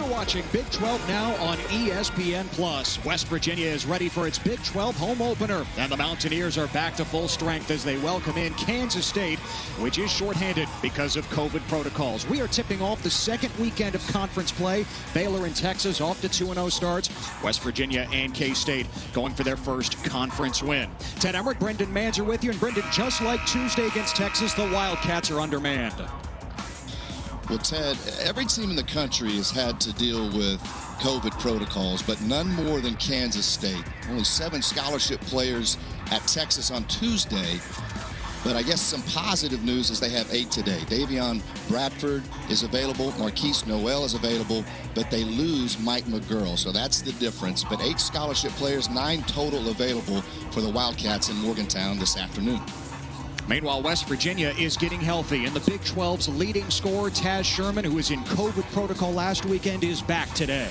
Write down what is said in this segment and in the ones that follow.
You're watching Big 12 now on ESPN+. West Virginia is ready for its Big 12 home opener, and the Mountaineers are back to full strength as they welcome in Kansas State, which is shorthanded because of COVID protocols. We are tipping off the second weekend of conference play. Baylor and Texas off to 2-0 starts. West Virginia and K-State going for their first conference win. Ted Emmerich, Brendan Manzer with you. And Brendan, just like Tuesday against Texas, the Wildcats are undermanned. Well, Ted, every team in the country has had to deal with COVID protocols, but none more than Kansas State. Only 7 scholarship players at Texas on Tuesday. But I guess some positive news is they have 8 today. Davion Bradford is available. Marquise Noel is available. But they lose Mike McGurl. So that's the difference. But 8 scholarship players, 9 total available for the Wildcats in Morgantown this afternoon. Meanwhile, West Virginia is getting healthy, and the Big 12's leading scorer, Taz Sherman, who was in COVID protocol last weekend, is back today.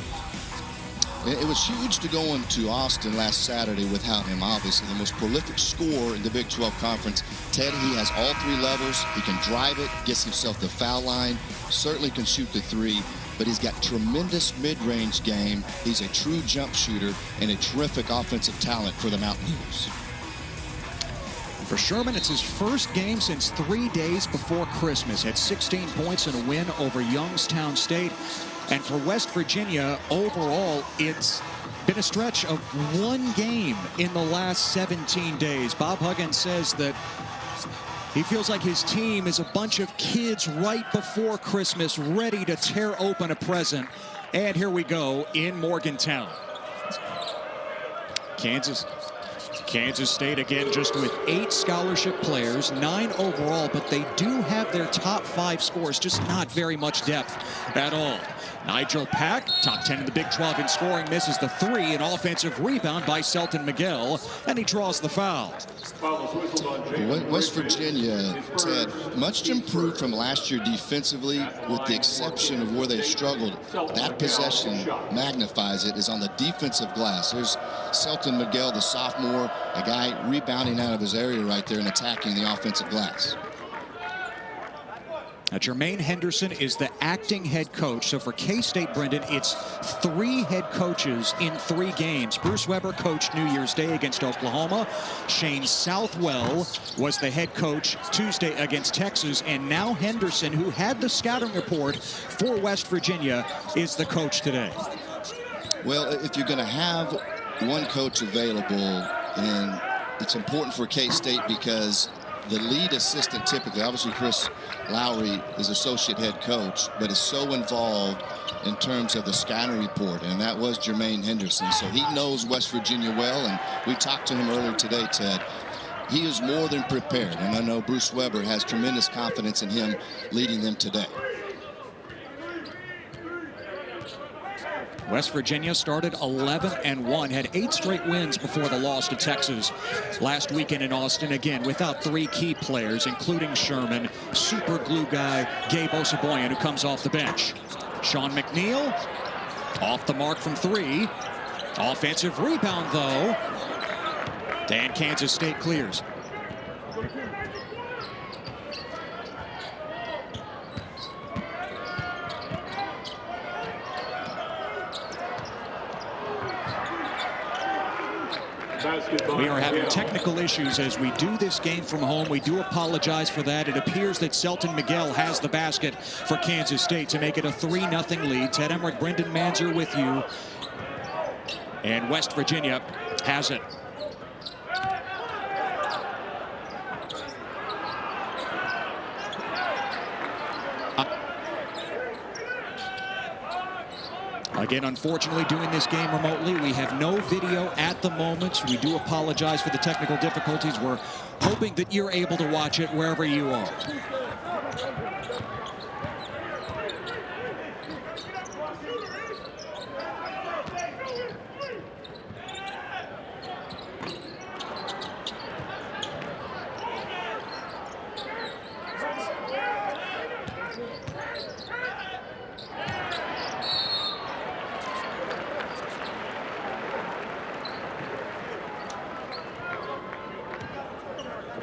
It was huge to go into Austin last Saturday without him, obviously. The most prolific scorer in the Big 12 Conference. Ted, he has all 3 levels. He can drive it, gets himself the foul line, certainly can shoot the 3, but he's got tremendous mid-range game. He's a true jump shooter and a terrific offensive talent for the Mountaineers. For Sherman, it's his first game since 3 days before Christmas. Had 16 points in a win over Youngstown State. And for West Virginia, overall, it's been a stretch of 1 game in the last 17 days. Bob Huggins says that he feels like his team is a bunch of kids right before Christmas, ready to tear open a present. And here we go in Morgantown. Kansas State again just with 8 scholarship players, 9 overall, but they do have their top 5 scores, just not very much depth at all. Nigel Pack, top 10 in the Big 12 in scoring, misses the 3, an offensive rebound by Selton Miguel, and he draws the foul. West Virginia, Ted, much improved from last year defensively, with the exception of where they struggled. That possession magnifies it, is on the defensive glass. There's Selton Miguel, the sophomore, a guy rebounding out of his area right there and attacking the offensive glass. Now, Jermaine Henderson is the acting head coach. So for K-State, Brendan, it's 3 head coaches in 3 games. Bruce Weber coached New Year's Day against Oklahoma. Shane Southwell was the head coach Tuesday against Texas. And now Henderson, who had the scouting report for West Virginia, is the coach today. Well, if you're going to have one coach available, and it's important for K-State because the lead assistant typically, obviously Chris Lowry is associate head coach, but is so involved in terms of the scouting report, and that was Jermaine Henderson. So he knows West Virginia well, and we talked to him earlier today, Ted. He is more than prepared, and I know Bruce Weber has tremendous confidence in him leading them today. West Virginia started 11-1, had 8 straight wins before the loss to Texas last weekend in Austin. Again, without 3 key players, including Sherman, super glue guy Gabe Osaboyan, who comes off the bench. Sean McNeil off the mark from 3. Offensive rebound, though. And Kansas State clears. We are having technical issues as we do this game from home. We do apologize for that. It appears that Selton Miguel has the basket for Kansas State to make it a 3-0 lead. Ted Emmerich, Brendan Manzer with you. And West Virginia has it. Again, unfortunately, doing this game remotely, we have no video at the moment. We do apologize for the technical difficulties. We're hoping that you're able to watch it wherever you are.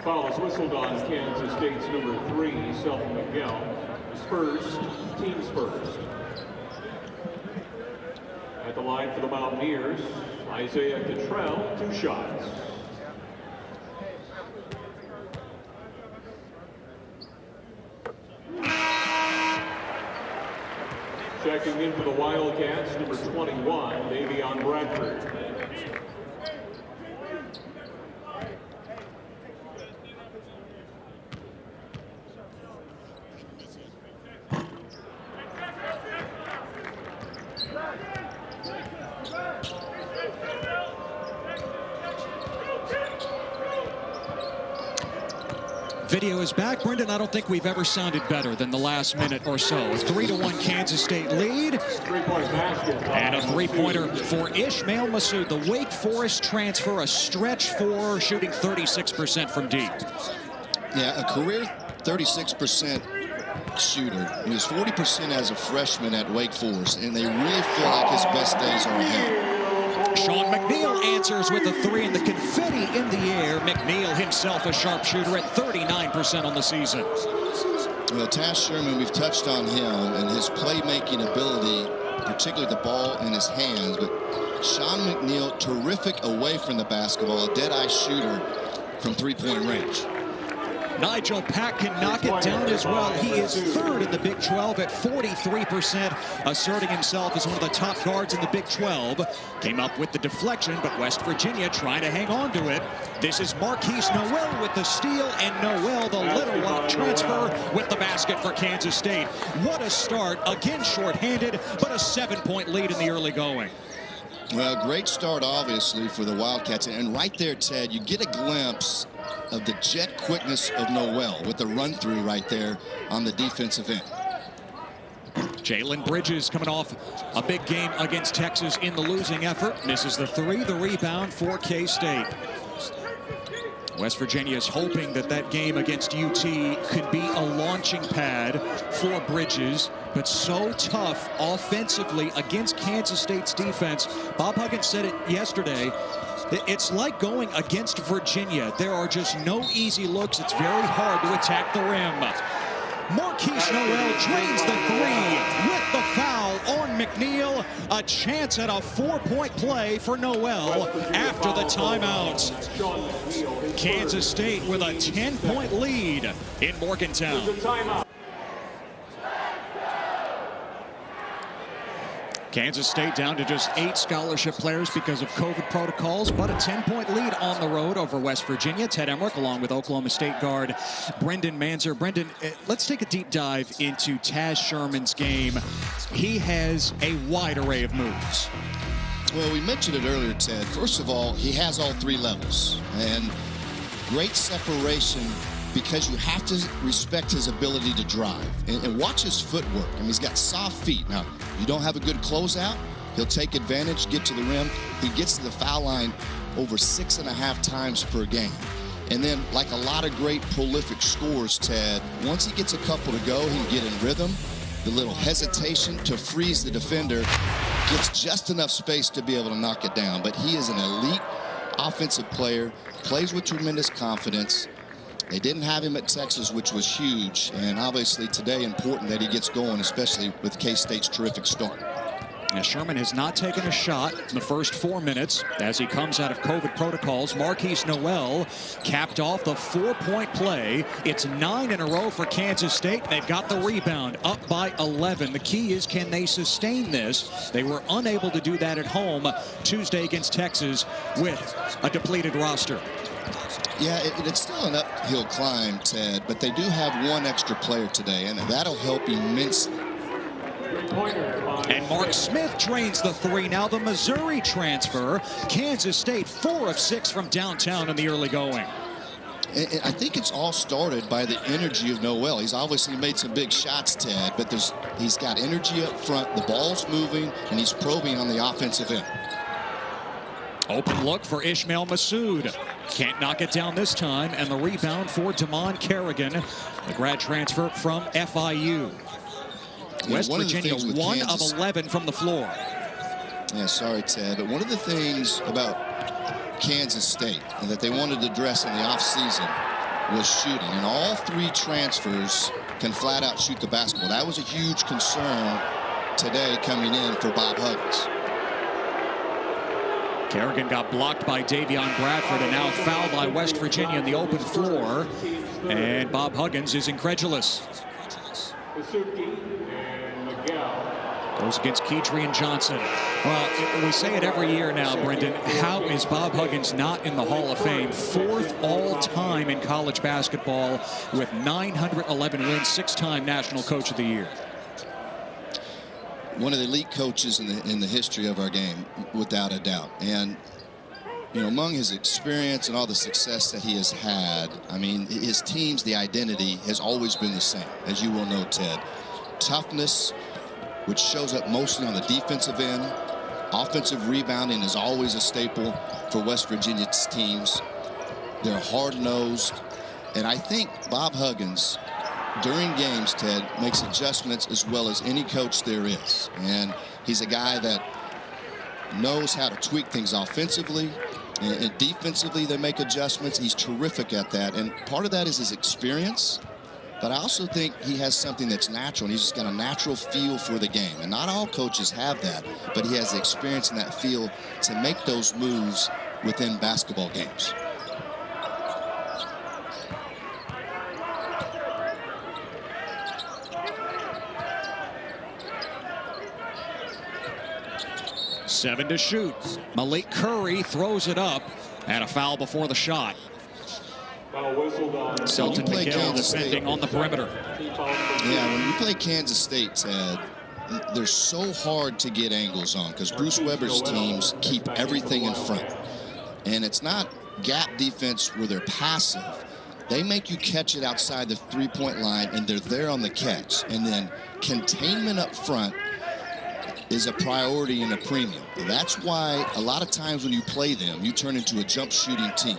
Foul is whistled on Kansas State's number 3, Selton Miguel. Spurs, team's first. the line for the Mountaineers, Isaiah Cottrell, 2 shots. Checking in for the Wildcats, number 21, Davion Bradford. Video is back. Brendan, I don't think we've ever sounded better than the last minute or so. A 3-1 Kansas State lead. Three-point basket. And a three-pointer for Ishmael Massoud, the Wake Forest transfer, a stretch four, shooting 36% from deep. Yeah, a career 36% shooter. He was 40% as a freshman at Wake Forest, and they really feel like his best days are ahead. Sean McNeil answers with a three, and the confetti in the air. McNeil himself a sharpshooter at 39% on the season. Well, Taz Sherman, we've touched on him and his playmaking ability, particularly the ball in his hands. But Sean McNeil, terrific away from the basketball, a dead-eye shooter from three-point range. Nigel Pack can knock it down as well. He is third in the Big 12 at 43%, asserting himself as one of the top guards in the Big 12. Came up with the deflection, but West Virginia trying to hang on to it. This is Marquise Noel with the steal, and Noel, the Little Rock transfer, with the basket for Kansas State. What a start. Again, shorthanded, but a 7-point lead in the early going. Well, great start, obviously, for the Wildcats. And right there, Ted, you get a glimpse of the jet quickness of Noel with the run-through right there on the defensive end. Jalen Bridges coming off a big game against Texas in the losing effort. Misses the three, the rebound for K-State. West Virginia is hoping that that game against UT could be a launching pad for Bridges, but so tough offensively against Kansas State's defense. Bob Huggins said it yesterday. It's like going against Virginia. There are just no easy looks. It's very hard to attack the rim. Marquise Noel drains the three with the foul on McNeil. A chance at a 4-point play for Noel after the timeout. Kansas State with a 10-point lead in Morgantown. Kansas State down to just 8 scholarship players because of COVID protocols, but a 10-point lead on the road over West Virginia. Ted Emmerich along with Oklahoma State guard Brendan Manzer. Brendan, let's take a deep dive into Taz Sherman's game. He has a wide array of moves. Well, we mentioned it earlier, Ted. First of all, he has all 3 levels, and great separation because you have to respect his ability to drive and watch his footwork. I mean, he's got soft feet. Now, if you don't have a good closeout, he'll take advantage, get to the rim. He gets to the foul line over 6.5 times per game. And then, like a lot of great prolific scorers, Ted, once he gets a couple to go, he can get in rhythm. The little hesitation to freeze the defender gets just enough space to be able to knock it down. But he is an elite offensive player, plays with tremendous confidence. They didn't have him at Texas, which was huge, and obviously today important that he gets going, especially with K-State's terrific start. Now, Sherman has not taken a shot in the first 4 minutes as he comes out of COVID protocols. Marquise Noel capped off the 4-point play. It's 9 in a row for Kansas State. They've got the rebound up by 11. The key is, can they sustain this? They were unable to do that at home Tuesday against Texas with a depleted roster. Yeah, it's still an uphill climb, Ted, but they do have 1 extra player today, and that'll help immensely. And Mark Smith drains the three. Now the Missouri transfer. Kansas State 4 of 6 from downtown in the early going. And I think it's all started by the energy of Noel. He's obviously made some big shots, Ted, but he's got energy up front. The ball's moving, and he's probing on the offensive end. Open look for Ishmael Massoud. Can't knock it down this time. And the rebound for Damon Kerrigan, the grad transfer from FIU. West Virginia, 1 of 11 from the floor. Yeah, sorry, Ted, but one of the things about Kansas State and that they wanted to address in the offseason was shooting. And all 3 transfers can flat out shoot the basketball. That was a huge concern today coming in for Bob Huggins. Kerrigan got blocked by Davion Bradford and now fouled by West Virginia in the open floor. And Bob Huggins is incredulous. Goes against Keetree Johnson. Well, we say it every year now, Brendan. How is Bob Huggins not in the Hall of Fame? 4th all-time in college basketball with 911 wins, 6-time National Coach of the Year. One of the elite coaches in the history of our game, without a doubt. And, you know, among his experience and all the success that he has had, I mean, his team's, the identity has always been the same, as you will know, Ted. Toughness, which shows up mostly on the defensive end. Offensive rebounding is always a staple for West Virginia's teams. They're hard-nosed. And I think Bob Huggins, during games, Ted, makes adjustments as well as any coach there is. And he's a guy that knows how to tweak things offensively. And defensively, they make adjustments. He's terrific at that. And part of that is his experience. But I also think he has something that's natural, and he's just got a natural feel for the game. And not all coaches have that, but he has the experience and that feel to make those moves within basketball games. Seven to shoot. Malik Curry throws it up, and a foul before the shot. Selton McGill defending on the perimeter. Yeah, when you play Kansas State, Ted, they're so hard to get angles on because Bruce Weber's teams keep everything in front. And it's not gap defense where they're passive. They make you catch it outside the three-point line, and they're there on the catch. And then containment up front is a priority and a premium. And that's why a lot of times when you play them, you turn into a jump shooting team.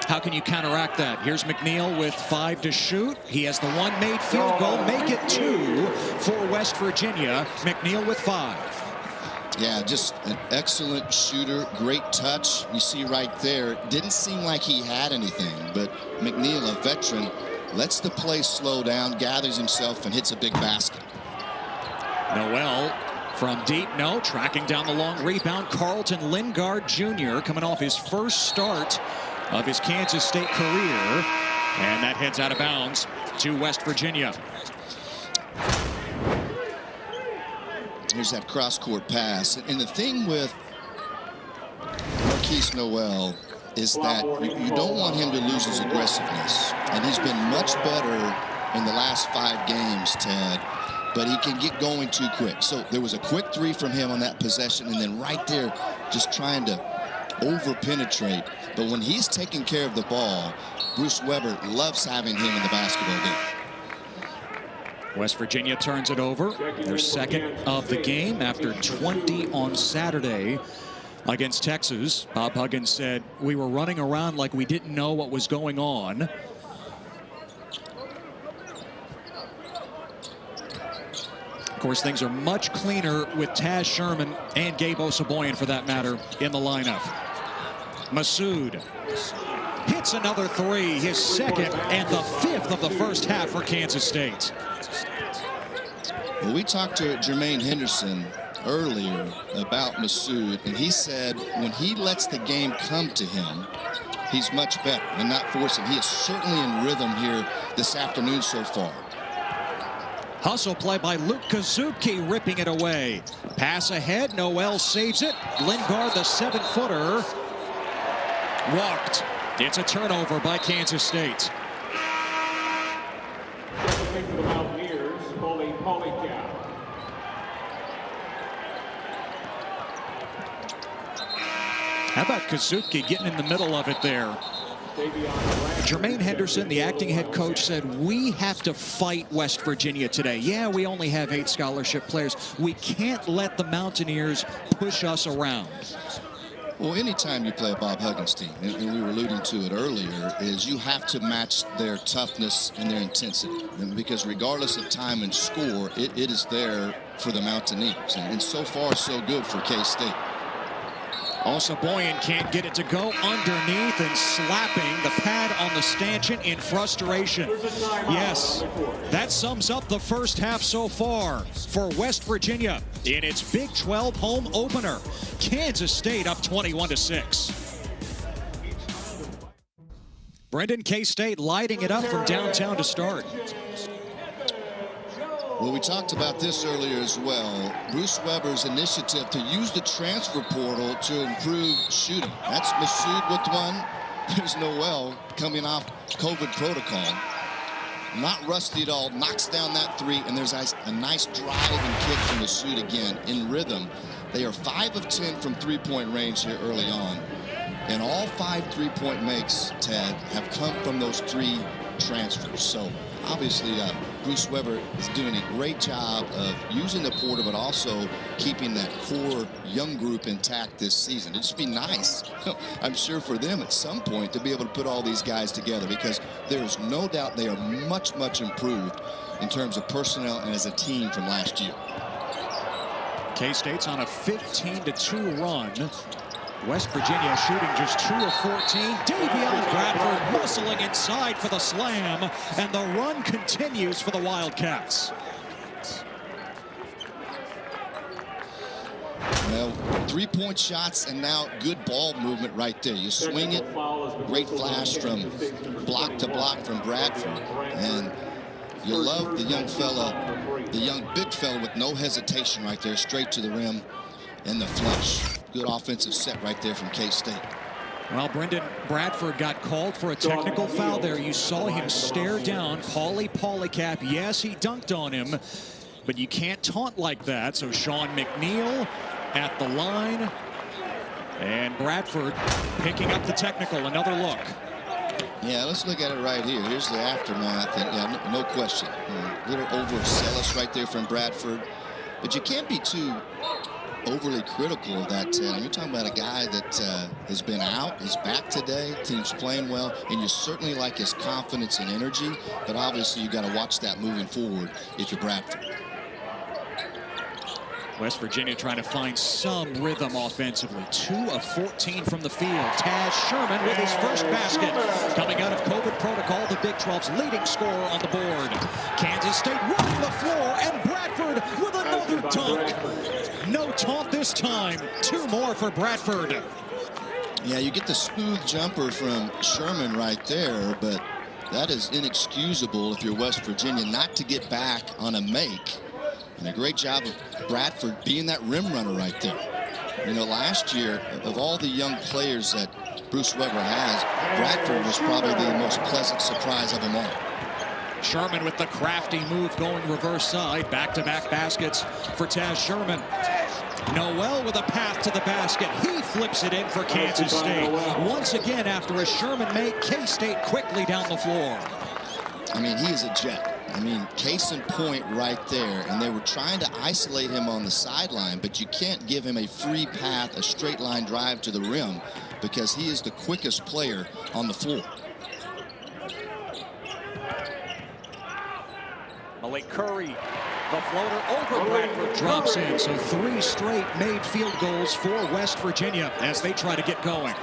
How can you counteract that? Here's McNeil with 5 to shoot. He has the one made field goal. Make it 2 for West Virginia. McNeil with 5. Yeah, just an excellent shooter. Great touch. You see right there. Didn't seem like he had anything, but McNeil, a veteran, lets the play slow down, gathers himself, and hits a big basket. Noel from deep, no. Tracking down the long rebound. Carlton Lingard Jr. coming off his first start of his Kansas State career, and that heads out of bounds to West Virginia. Here's that cross-court pass. And the thing with Marquise Noel is that you don't want him to lose his aggressiveness. And he's been much better in the last 5 games, Ted, but he can get going too quick. So there was a quick 3 from him on that possession, and then right there just trying to over-penetrate. But when he's taking care of the ball, Bruce Weber loves having him in the basketball game. West Virginia turns it over. Their second of the game after 20 on Saturday against Texas. Bob Huggins said, "We were running around like we didn't know what was going on." Of course, things are much cleaner with Taz Sherman and Gabe Osaboyan, for that matter, in the lineup. Masood hits another 3, his second and the 5th of the first half for Kansas State. Well, we talked to Jermaine Henderson earlier about Masood, and he said when he lets the game come to him, he's much better and not forcing. He is certainly in rhythm here this afternoon so far. Hustle play by Luke Kazuki, ripping it away. Pass ahead, Noel saves it. Lingard, the 7-footer, walked. It's a turnover by Kansas State. How about Kazuki getting in the middle of it there? Jermaine Henderson, the acting head coach, said, "We have to fight West Virginia today. Yeah, we only have 8 scholarship players. We can't let the Mountaineers push us around." Well, anytime you play a Bob Huggins team, and we were alluding to it earlier, is you have to match their toughness and their intensity. And because regardless of time and score, it is there for the Mountaineers. And so far, so good for K-State. Osaboyan can't get it to go underneath and slapping the pad on the stanchion in frustration. Yes, that sums up the first half so far for West Virginia in its Big 12 home opener. Kansas State up 21-6. Brendan, K-State lighting it up from downtown to start. Well, we talked about this earlier as well. Bruce Weber's initiative to use the transfer portal to improve shooting. That's Masood with one. There's Noel coming off COVID protocol. Not rusty at all. Knocks down that three, and there's a nice drive and kick from Masood again in rhythm. They are 5 of 10 from three-point range here early on. And all 5 three-point makes, Ted, have come from those 3 transfers. So obviously, Bruce Weber is doing a great job of using the portal, but also keeping that core young group intact this season. It'd just be nice, I'm sure, for them at some point to be able to put all these guys together, because there's no doubt they are much, much improved in terms of personnel and as a team from last year. K-State's on a 15-2 run. West Virginia shooting just 2 of 14. Davion Bradford muscling inside for the slam, and the run continues for the Wildcats. Well, 3-point shots and now good ball movement right there. You swing it, great flash from block to block from Bradford, and you love the young fella, the young big fella with no hesitation right there, straight to the rim and the flush. Good offensive set right there from K-State. Well, Brendan, Bradford got called for a technical foul there. You saw him stare down Paulie Polycap. Yes, he dunked on him, but you can't taunt like that. So Sean McNeil at the line, and Bradford picking up the technical. Another look. Yeah, let's look at it right here. Here's the aftermath, and yeah, no question. A little overzealous right there from Bradford, but you can't be too overly critical of that, Ted. You're talking about a guy that has been out, is back today, team's playing well, and you certainly like his confidence and energy, but obviously you got to watch that moving forward if you're Bradford. West Virginia trying to find some rhythm offensively. 2 of 14 from the field. Taz Sherman with his first basket. Coming out of COVID protocol, the Big 12's leading scorer on the board. Kansas State running the floor, and Bradford with another dunk. No taunt this time. 2 more for Bradford. Yeah, you get the smooth jumper from Sherman right there, but that is inexcusable if you're West Virginia not to get back on a make. And a great job of Bradford being that rim runner right there. You know, last year, of all the young players that Bruce Weber has, Bradford was probably the most pleasant surprise of them all. Sherman with the crafty move going reverse side. Back-to-back baskets for Taz Sherman. Noel with a path to the basket. He flips it in for Kansas State. Once again, after a Sherman make, K-State quickly down the floor. I mean, he is a jet. I mean, case in point right there. And they were trying to isolate him on the sideline, but you can't give him a free path, a straight line drive to the rim, because he is the quickest player on the floor. Malik Curry, the floater over Bradford, drops in. So 3 straight made field goals for West Virginia as they try to get going.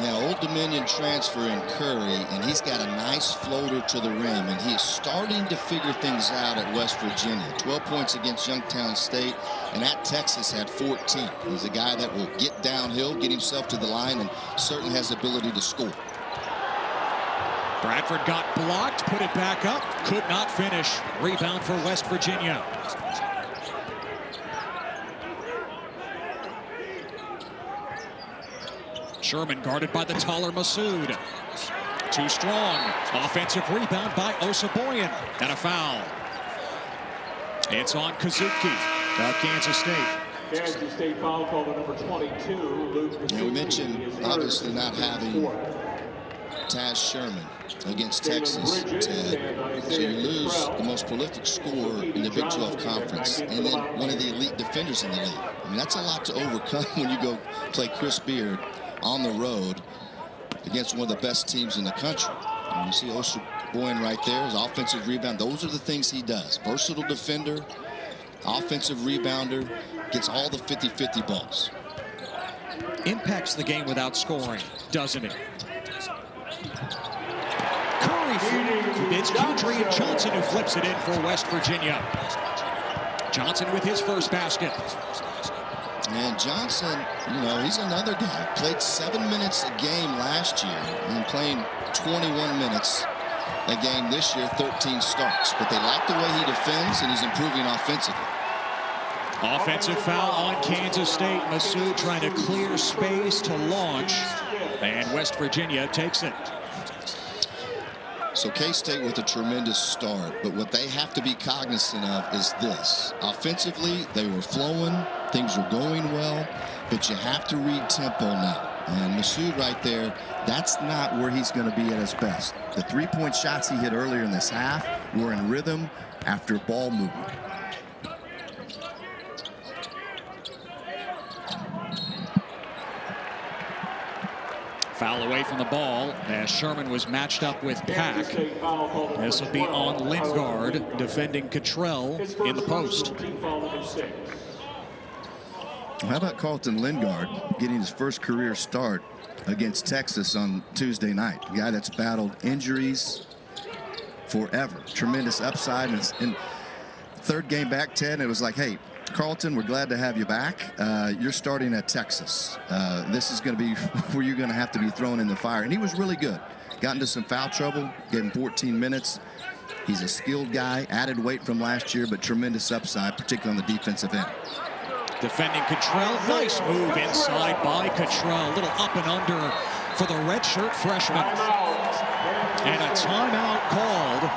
Now, Old Dominion transfer in Curry, and he's got a nice floater to the rim, and he is starting to figure things out at West Virginia. 12 points against Youngstown State, and at Texas had 14. He's a guy that will get downhill, get himself to the line, and certainly has the ability to score. Bradford got blocked, put it back up, could not finish. Rebound for West Virginia. Sherman guarded by the taller Masood. Too strong. Offensive rebound by Osaboyan. And a foul. It's on Kazuki of Kansas State. Kansas State foul call to number 22, Luke. We mentioned obviously not having Taz Sherman against Texas, Ted. So you lose the most prolific scorer in the Big 12 Conference, and then one of the elite defenders in the league. I mean, that's a lot to overcome when you go play Chris Beard on the road against one of the best teams in the country. And you see Osaboyan right there, his offensive rebound. Those are the things he does. Versatile defender, offensive rebounder, gets all the 50-50 balls. impacts the game without scoring, doesn't it? Curry, it's Kudry and Johnson who flips it in for West Virginia. Johnson with his first basket. And Johnson, you know, he's another guy. Played 7 minutes a game last year and playing 21 minutes a game this year, 13 starts. But they like the way he defends, and he's improving offensively. Offensive foul on Kansas State. Massoud trying to clear space to launch, and West Virginia takes it. So K-State with a tremendous start, but what they have to be cognizant of is this. Offensively, they were flowing, things were going well, but you have to read tempo now. And Massoud right there, that's not where he's going to be at his best. The three-point shots he hit earlier in this half were in rhythm after ball movement. Foul away from the ball as Sherman was matched up with Pack. This will be on Lingard defending Cottrell in the post. How about Carlton Lingard getting his first career start against Texas on Tuesday night? A guy that's battled injuries forever. Tremendous upside. And third game back, Ted, and it was like, hey, Carlton, we're glad to have you back. You're starting at Texas. This is going to be where you're going to have to be thrown in the fire. And he was really good. Got into some foul trouble, gave him 14 minutes. He's a skilled guy, added weight from last year, but tremendous upside, particularly on the defensive end. Defending Cottrell. Nice move inside by Cottrell. A little up and under for the redshirt freshman. And a timeout called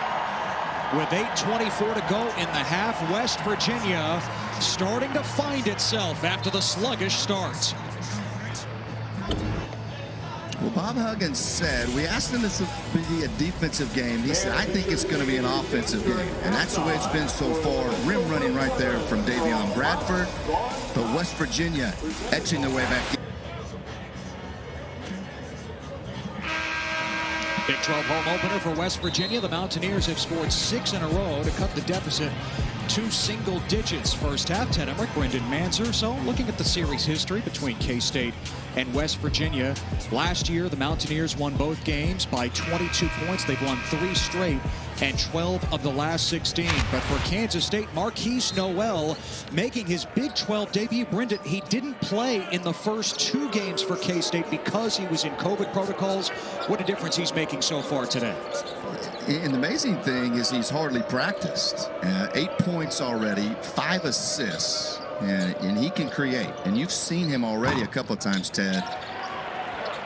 with 8:24 to go in the half. West Virginia starting to find itself after the sluggish start. Well, Bob Huggins said, we asked him this to be a defensive game. He said, I think it's going to be an offensive game. And that's the way it's been so far. Rim running right there from Davion Bradford. But West Virginia etching their way back in. Big 12 home opener for West Virginia. The Mountaineers have scored 6 in a row to cut the deficit to single digits. First half, Ted Emmerich, Brendan Manzer. So looking at the series history between K-State and West Virginia. Last year, the Mountaineers won both games by 22 points. They've won 3 straight and 12 of the last 16. But for Kansas State, Marquise Noel making his Big 12 debut. Brendan, he didn't play in the first 2 games for K-State because he was in COVID protocols. What a difference he's making so far today. And the amazing thing is he's hardly practiced. 8 points already, 5 assists, and he can create. And you've seen him already a couple of times, Ted.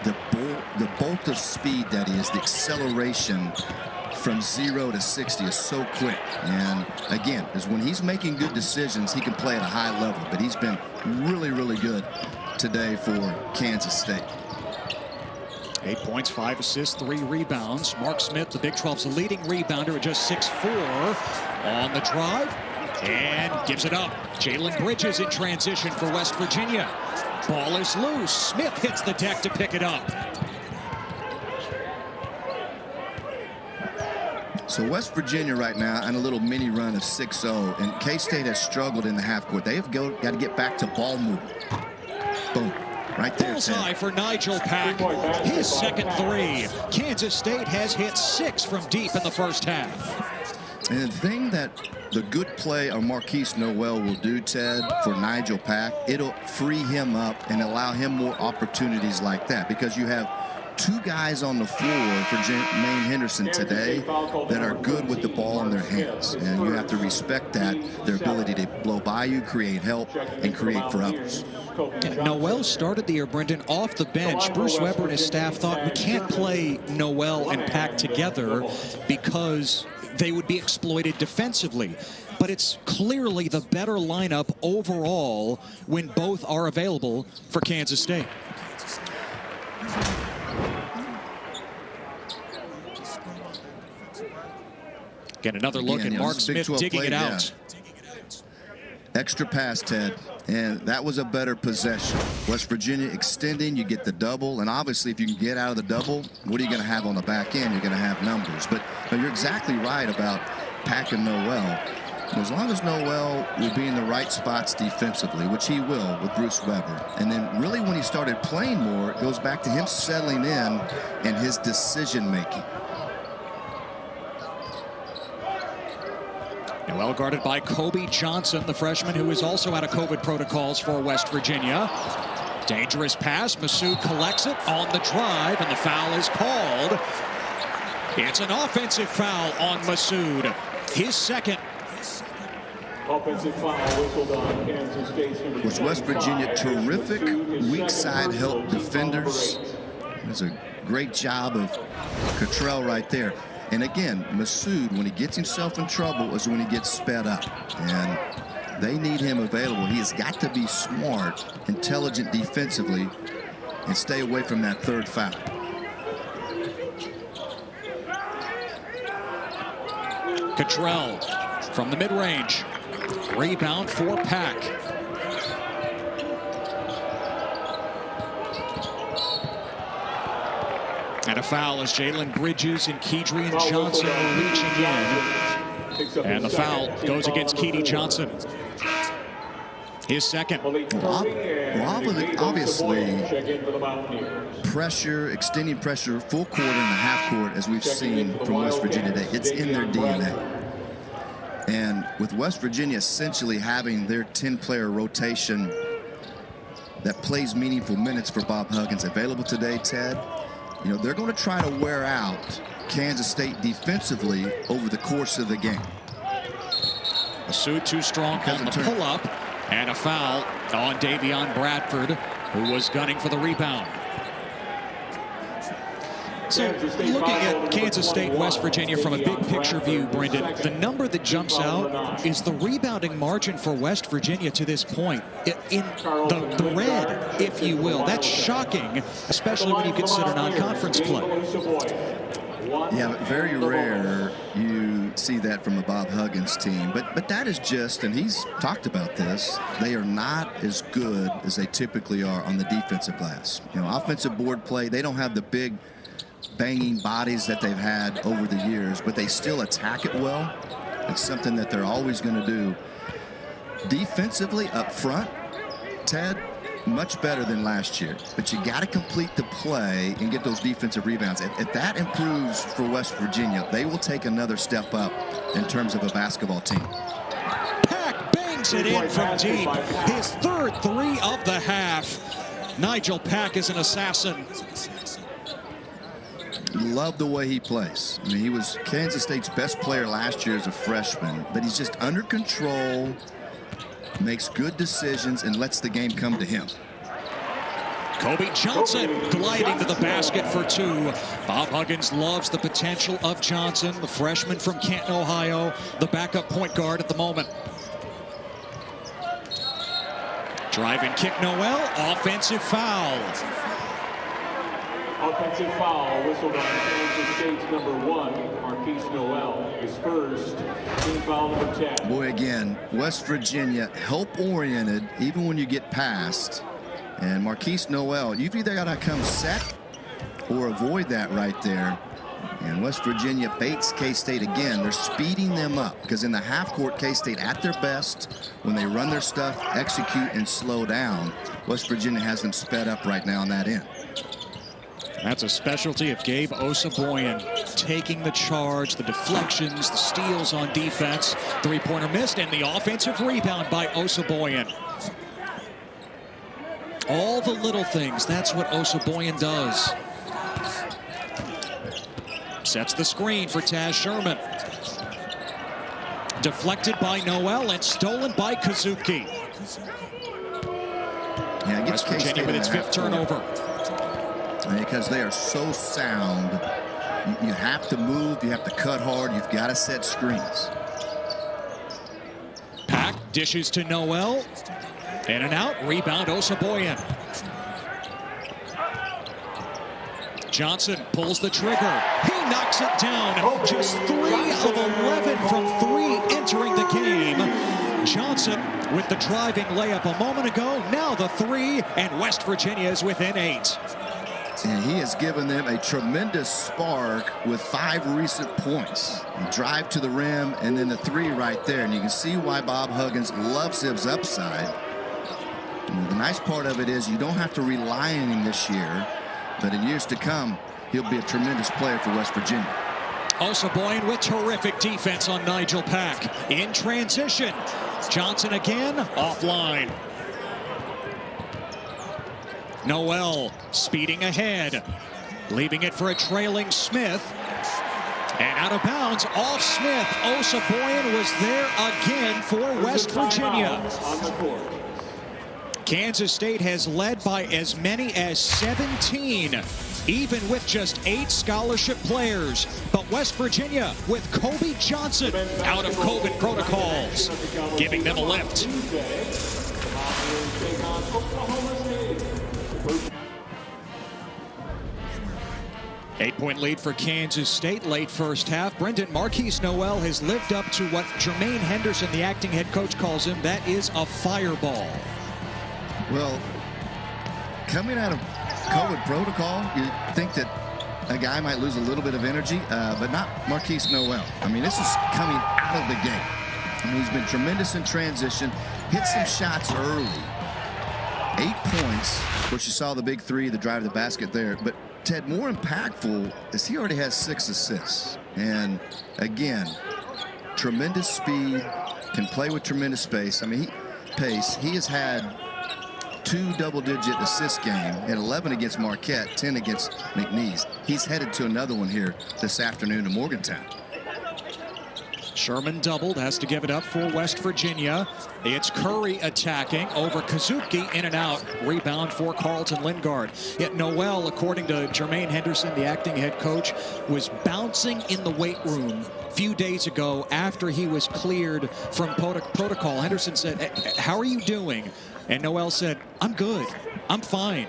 The bolt of speed that is, the acceleration from 0 to 60 is so quick. And again, is when he's making good decisions, he can play at a high level. But he's been really, really good today for Kansas State. 8 points, 5 assists, 3 rebounds. Mark Smith, the Big 12's leading rebounder at just 6'4", on the drive and gives it up. Jalen Bridges in transition for West Virginia. Ball is loose. Smith hits the deck to pick it up. So West Virginia right now on a little mini run of 6-0, and K-State has struggled in the half court. They have got to get back to ball movement. Boom. Right there, bullseye for Nigel Pack. His second 3. Kansas State has hit 6 from deep in the first half. And the thing that the good play of Marquise Noel will do, Ted, for Nigel Pack, it'll free him up and allow him more opportunities like that, because you have 2 guys on the floor for Jermaine Henderson today that are good with the ball in their hands. And you have to respect that, their ability to blow by you, create help, and create for others. Yeah, Noel started the year, Brendan, off the bench. Bruce Weber and his staff thought we can't play Noel and Pack together because they would be exploited defensively. But it's clearly the better lineup overall when both are available for Kansas State. Get another look at Mark Smith digging it out. Extra pass, Ted, and that was a better possession. West Virginia extending, you get the double, and obviously if you can get out of the double, what are you going to have on the back end? You're going to have numbers. But you're exactly right about Pack and Noel. As long as Noel will be in the right spots defensively, which he will with Bruce Weber, and then really when he started playing more, it goes back to him settling in and his decision-making. Noel guarded by Kobe Johnson, the freshman who is also out of COVID protocols for West Virginia. Dangerous pass. Masood collects it on the drive, and the foul is called. It's an offensive foul on Masood. His second. Offensive foul whistled on Kansas State's number 25. Was West Virginia terrific weak side help defenders. There's a great job of Cottrell right there. And again, Masood, when he gets himself in trouble, is when he gets sped up. And they need him available. He has got to be smart, intelligent defensively, and stay away from that third foul. Cottrell from the mid-range. Rebound for Pack. And a foul as Jalen Bridges and Kedrian Johnson are reaching in. And the foul goes against Keedy Johnson. His second. Obviously, pressure, extending pressure, full court and a half court, as we've seen from West Virginia today. It's in their DNA. And with West Virginia essentially having their 10-player rotation that plays meaningful minutes for Bob Huggins available today, Ted, you know, they're going to try to wear out Kansas State defensively over the course of the game. Masood too strong on the pull-up, and a foul on Davion Bradford, who was gunning for the rebound. So looking at Kansas State, West Virginia from a big picture view, Brendan, the number that jumps out is the rebounding margin for West Virginia to this point. In the red, if you will. That's shocking, especially when you consider non-conference play. Yeah, very rare you see that from a Bob Huggins team. But that is just, and he's talked about this, they are not as good as they typically are on the defensive glass. You know, offensive board play, they don't have the big banging bodies that they've had over the years, but they still attack it well. It's something that they're always going to do. Defensively up front, Ted, much better than last year, but you got to complete the play and get those defensive rebounds. If that improves for West Virginia, they will take another step up in terms of a basketball team. Pack bangs it in from deep. His third three of the half. Nigel Pack is an assassin. Love the way he plays. I mean, he was Kansas State's best player last year as a freshman, but he's just under control, makes good decisions, and lets the game come to him. Kobe Johnson gliding to the basket for two. Bob Huggins loves the potential of Johnson, the freshman from Canton, Ohio, the backup point guard at the moment. Drive and kick Noel, offensive foul. Offensive foul whistled on Kansas State's number 1, Marquise Noel. His first, team foul number 10. Boy, again, West Virginia help-oriented, even when you get past. And Marquise Noel, you've either got to come set or avoid that right there. And West Virginia baits K-State again. They're speeding them up because in the half court, K-State at their best, when they run their stuff, execute, and slow down, West Virginia has them sped up right now on that end. That's a specialty of Gabe Osaboyan, taking the charge, the deflections, the steals on defense. Three-pointer missed, and the offensive rebound by Osaboyan. All the little things, that's what Osaboyan does. Sets the screen for Taz Sherman. Deflected by Noel and stolen by Kazuki. Yeah, West Virginia with its fifth turnover. Because they are so sound, you have to move, you have to cut hard, you've got to set screens. Pack dishes to Noel. In and out, rebound Osaboyan. Johnson pulls the trigger. He knocks it down. Just 3 of 11 from 3 entering the game. Johnson with the driving layup a moment ago. Now the 3, and West Virginia is within 8. And he has given them a tremendous spark with 5 recent points. A drive to the rim and then the 3 right there. And you can see why Bob Huggins loves his upside. And the nice part of it is you don't have to rely on him this year, but in years to come, he'll be a tremendous player for West Virginia. Osaboyan with terrific defense on Nigel Pack. In transition, Johnson again, offline. Noel speeding ahead, leaving it for a trailing Smith. And out of bounds, off Smith. Osaboyan was there again for West Virginia. Kansas State has led by as many as 17, even with just 8 scholarship players. But West Virginia with Kobe Johnson out of COVID protocols, giving them a lift. 8-point lead for Kansas State late first half. Brendan Marquise Noel has lived up to what Jermaine Henderson, the acting head coach, calls him. That is a fireball. Well, coming out of COVID protocol, you think that a guy might lose a little bit of energy, but not Marquise Noel. I mean, this is coming out of the game. I mean, he's been tremendous in transition, hit some shots early. 8 points. Of course, you saw the big 3, the drive to the basket there. But Ted, more impactful is he already has 6 assists. And again, tremendous speed, can play with tremendous pace. I mean, he has had 2 double-digit assist game, and 11 against Marquette, 10 against McNeese. He's headed to another one here this afternoon in Morgantown. Sherman doubled, has to give it up for West Virginia. It's Curry attacking over Kazuki, in and out. Rebound for Carlton Lingard. Yet Noel, according to Jermaine Henderson, the acting head coach, was bouncing in the weight room a few days ago after he was cleared from protocol. Henderson said, "How are you doing?" And Noel said, "I'm good. I'm fine.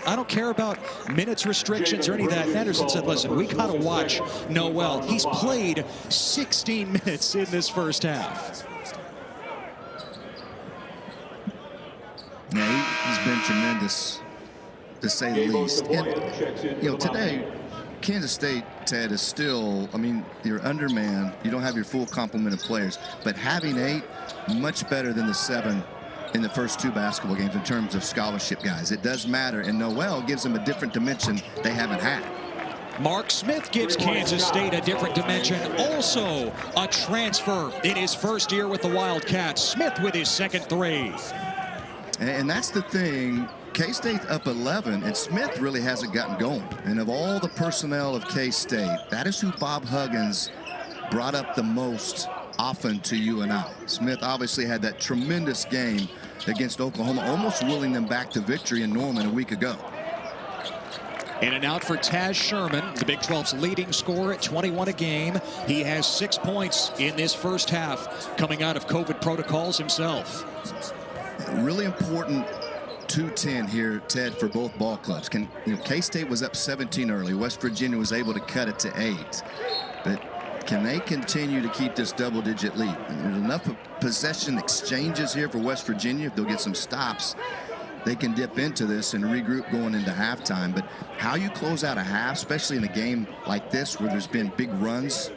I don't care about minutes restrictions or any of that." Henderson said, "Listen, we got to watch Noel. He's played 16 minutes in this first half." Yeah, he's been tremendous, to say the least. And, you know, today, Kansas State, Ted, is still, I mean, you're undermanned. You don't have your full complement of players. But having 8, much better than the 7 in the first 2 basketball games in terms of scholarship guys. It does matter, and Noel gives them a different dimension they haven't had. Mark Smith gives Kansas State a different dimension. Also a transfer in his first year with the Wildcats. Smith with his second 3. And that's the thing. K-State up 11, and Smith really hasn't gotten going. And of all the personnel of K-State, that is who Bob Huggins brought up the most often to UNI. Smith obviously had that tremendous game against Oklahoma, almost willing them back to victory in Norman a week ago. In and out for Taz Sherman, the Big 12's leading scorer at 21 a game. He has 6 points in this first half, coming out of COVID protocols himself. Really important 2-10 here, Ted, for both ball clubs. K-State was up 17 early. West Virginia was able to cut it to 8. But can they continue to keep this double-digit lead? There's enough of possession exchanges here for West Virginia. If they'll get some stops, they can dip into this and regroup going into halftime. But how you close out a half, especially in a game like this where there's been big runs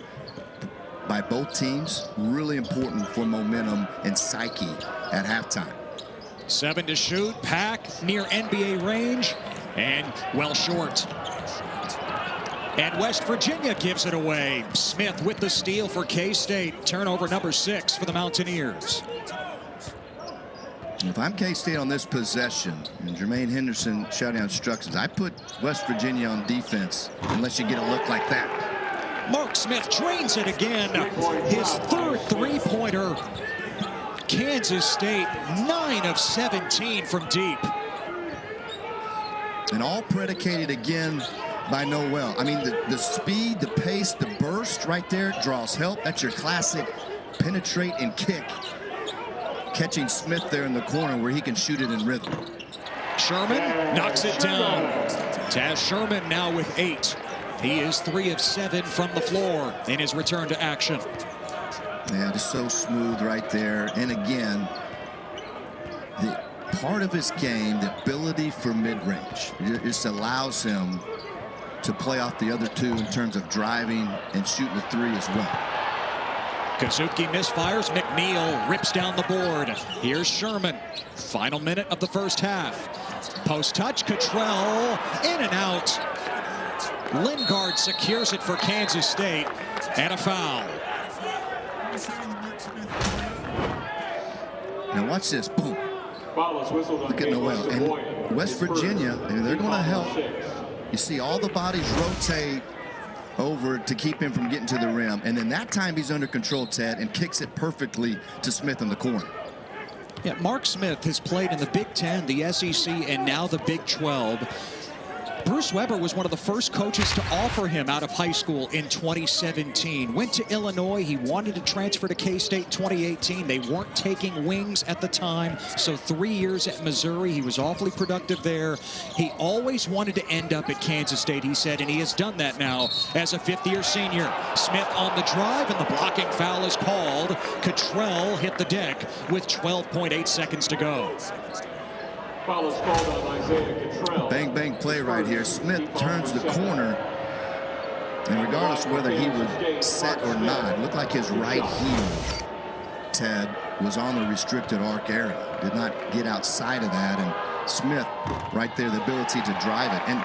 by both teams, really important for momentum and psyche at halftime. 7 to shoot. Pack near NBA range and well short. And West Virginia gives it away. Smith with the steal for K-State. Turnover number 6 for the Mountaineers. If I'm K-State on this possession, and Jermaine Henderson shouting out instructions, I put West Virginia on defense unless you get a look like that. Mark Smith drains it again. His third 3-pointer. Kansas State 9 of 17 from deep. And all predicated again by Noel. I mean, the speed, the pace, the burst right there draws help. That's your classic penetrate and kick. Catching Smith there in the corner where he can shoot it in rhythm. Sherman knocks it down. Taz Sherman now with 8. He is 3 of 7 from the floor in his return to action. Yeah, just so smooth right there. And again, part of his game, the ability for mid-range. It just allows him to play off the other two in terms of driving and shooting a three as well. Kazuki misfires. McNeil rips down the board. Here's Sherman. Final minute of the first half. Post touch. Cottrell in and out. Lingard secures it for Kansas State. And a foul. Now watch this. Boom. Look at Noel. And West Virginia, they're going to help. You see all the bodies rotate over to keep him from getting to the rim. And then that time he's under control, Ted, and kicks it perfectly to Smith in the corner. Yeah, Mark Smith has played in the Big Ten, the SEC, and now the Big 12. Bruce Weber was one of the first coaches to offer him out of high school in 2017. Went to Illinois. He wanted to transfer to K-State 2018. They weren't taking wings at the time. So 3 years at Missouri. He was awfully productive there. He always wanted to end up at Kansas State, he said, and he has done that now as a fifth-year senior. Smith on the drive, and the blocking foul is called. Cottrell hit the deck with 12.8 seconds to go. Foul is called on Isaiah Cottrell. Bang, bang play right here. Smith turns the corner, and regardless of whether he would set or not, it looked like his right heel, Ted, was on the restricted arc area. Did not get outside of that, and Smith right there, the ability to drive it. And,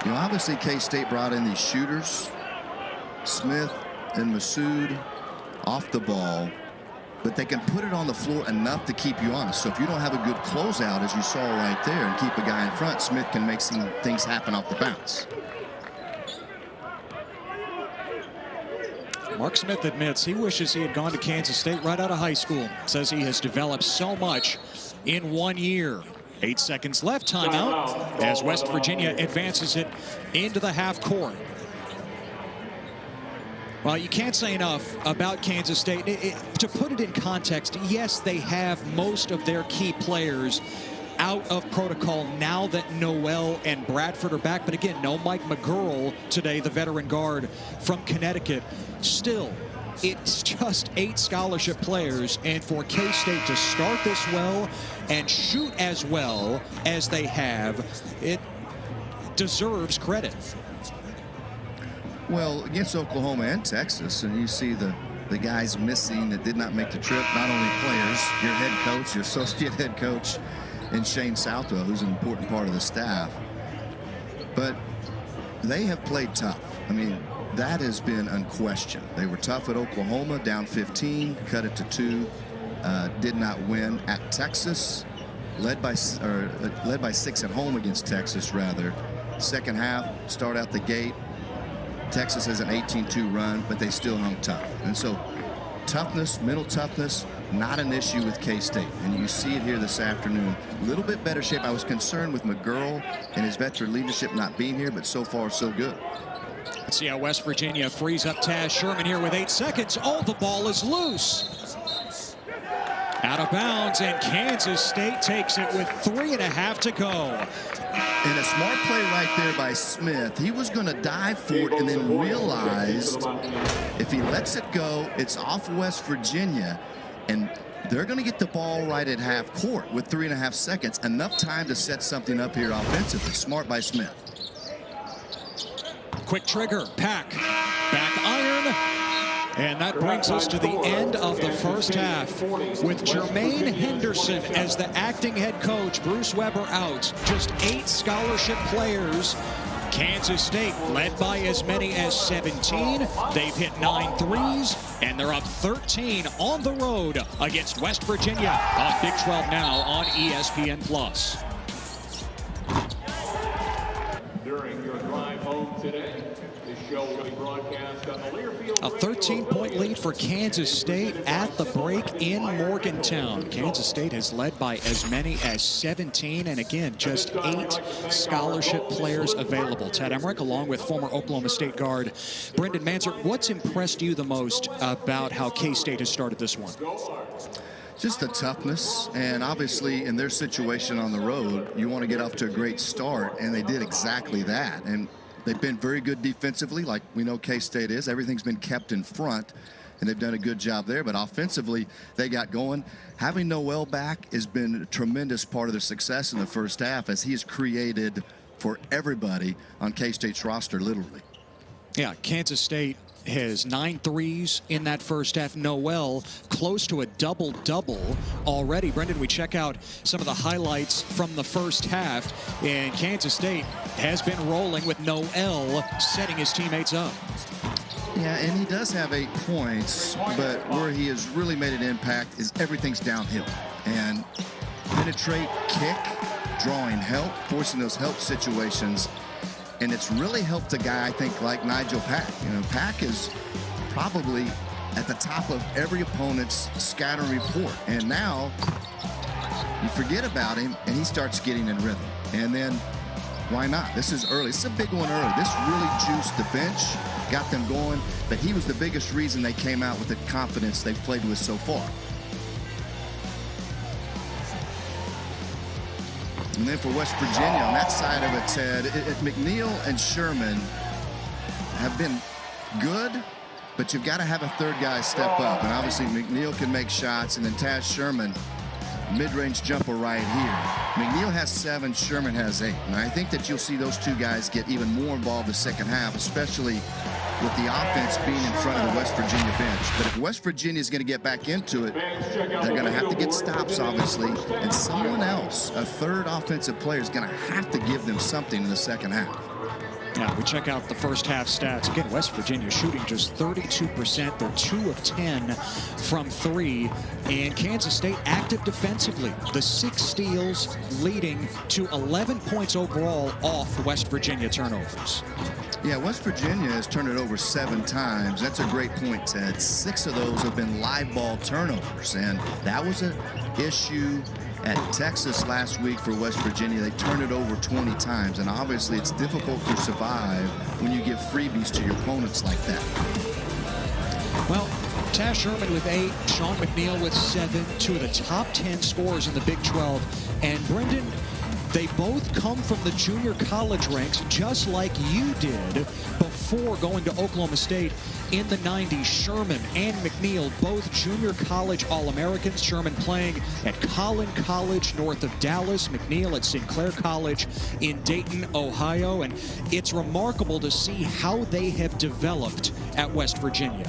you know, obviously K-State brought in these shooters, Smith and Masood off the ball, but they can put it on the floor enough to keep you honest. So if you don't have a good closeout, as you saw right there, and keep a guy in front, Smith can make some things happen off the bounce. Mark Smith admits he wishes he had gone to Kansas State right out of high school. Says he has developed so much in 1 year. 8 seconds left, timeout, as West Virginia advances it into the half court. Well, you can't say enough about Kansas State. To put it in context, yes, they have most of their key players out of protocol now that Noel and Bradford are back. But again, no Mike McGurl today, the veteran guard from Connecticut. Still, it's just 8 scholarship players. And for K-State to start this well and shoot as well as they have, it deserves credit. Well, against Oklahoma and Texas, and you see the guys missing that did not make the trip, not only players, your head coach, your associate head coach, and Shane Southwell, who's an important part of the staff. But they have played tough. I mean, that has been unquestioned. They were tough at Oklahoma, down 15, cut it to 2, did not win at Texas, led by 6 at home against Texas, rather. Second half, start out the gate. Texas has an 18-2 run, but they still hung tough. And so toughness, mental toughness, not an issue with K-State. And you see it here this afternoon. A little bit better shape. I was concerned with McGurl and his veteran leadership not being here, but so far so good. Let's see how West Virginia frees up Taz Sherman here with 8 seconds. Oh, the ball is loose. Out of bounds, and Kansas State takes it with 3.5 to go. And a smart play right there by Smith. He was going to dive for it and then realized if he lets it go, it's off West Virginia. And they're going to get the ball right at half court with 3.5 seconds. Enough time to set something up here offensively. Smart by Smith. Quick trigger, back iron. And that brings us to the end of the first half. With Jermaine Henderson as the acting head coach, Bruce Weber out. Just 8 scholarship players. Kansas State led by as many as 17. They've hit 9 threes, and they're up 13 on the road against West Virginia on Big 12 now on ESPN+. During your drive home today, this show will be broadcast on the Learfield. A 13-point lead for Kansas State at the break in Morgantown. Kansas State has led by as many as 17, and again, just 8 scholarship players available. Ted Emmerich, along with former Oklahoma State guard Brendan Manser. What's impressed you the most about how K-State has started this one? Just the toughness, and obviously in their situation on the road, you want to get off to a great start, and they did exactly that. And they've been very good defensively, like we know K-State is. Everything's been kept in front. and they've done a good job there. But offensively, they got going. Having Noel back has been a tremendous part of their success in the first half, as he has created for everybody on K-State's roster, literally. Yeah, Kansas State has 9 threes in that first half. Noel close to a double-double already. Brendan, we check out some of the highlights from the first half, and Kansas State has been rolling with Noel setting his teammates up. Yeah, and he does have 8 points, but where he has really made an impact is everything's downhill. And penetrate, kick, drawing help, forcing those help situations. And it's really helped a guy, I think, like Nigel Pack. You know, Pack is probably at the top of every opponent's scattering report. And now you forget about him, and he starts getting in rhythm. And then why not? This is early. This is a big one early. This really juiced the bench, got them going. But he was the biggest reason they came out with the confidence they've played with so far. And then for West Virginia, on that side of it, Ted, McNeil and Sherman have been good, but you've got to have a third guy step up. And obviously McNeil can make shots, and then Taz Sherman, mid-range jumper right here. McNeil has 7, Sherman has 8. And I think that you'll see those two guys get even more involved the second half, especially with the offense being in front of the West Virginia bench. But if West Virginia is going to get back into it, they're going to have to get stops, obviously, and someone else, a third offensive player, is going to have to give them something in the second half. Now we check out the first half stats. Again, West Virginia shooting just 32%. They're 2 of 10 from 3. And Kansas State active defensively. The 6 steals leading to 11 points overall off West Virginia turnovers. Yeah, West Virginia has turned it over 7 times. That's a great point, Ted. 6 of those have been live ball turnovers, and that was an issue at Texas last week for West Virginia. They turned it over 20 times, and obviously it's difficult to survive when you give freebies to your opponents like that. Well, Taz Sherman with 8, Sean McNeil with 7, 2 of the top 10 scorers in the Big 12. And Brendan, they both come from the junior college ranks, just like you did before going to Oklahoma State in the 90s. Sherman and McNeil, both junior college All-Americans. Sherman playing at Collin College north of Dallas. McNeil at Sinclair College in Dayton, Ohio. And it's remarkable to see how they have developed at West Virginia.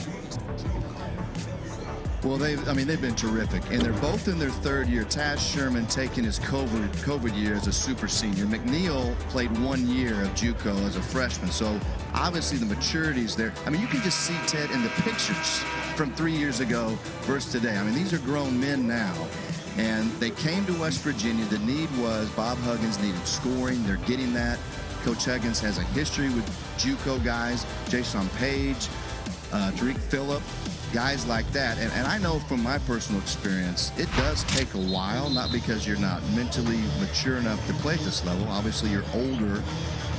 Well, they've been terrific, and they're both in their 3rd year. Taz Sherman taking his COVID year as a super senior. McNeil played 1 year of JUCO as a freshman, so obviously the maturity's there. I mean, you can just see, Ted, in the pictures from 3 years ago versus today. I mean, these are grown men now, and they came to West Virginia. The need was Bob Huggins needed scoring. They're getting that. Coach Huggins has a history with JUCO guys, Jason Page, Tariq Phillip, guys like that. And I know from my personal experience, it does take a while, not because you're not mentally mature enough to play at this level. Obviously, you're older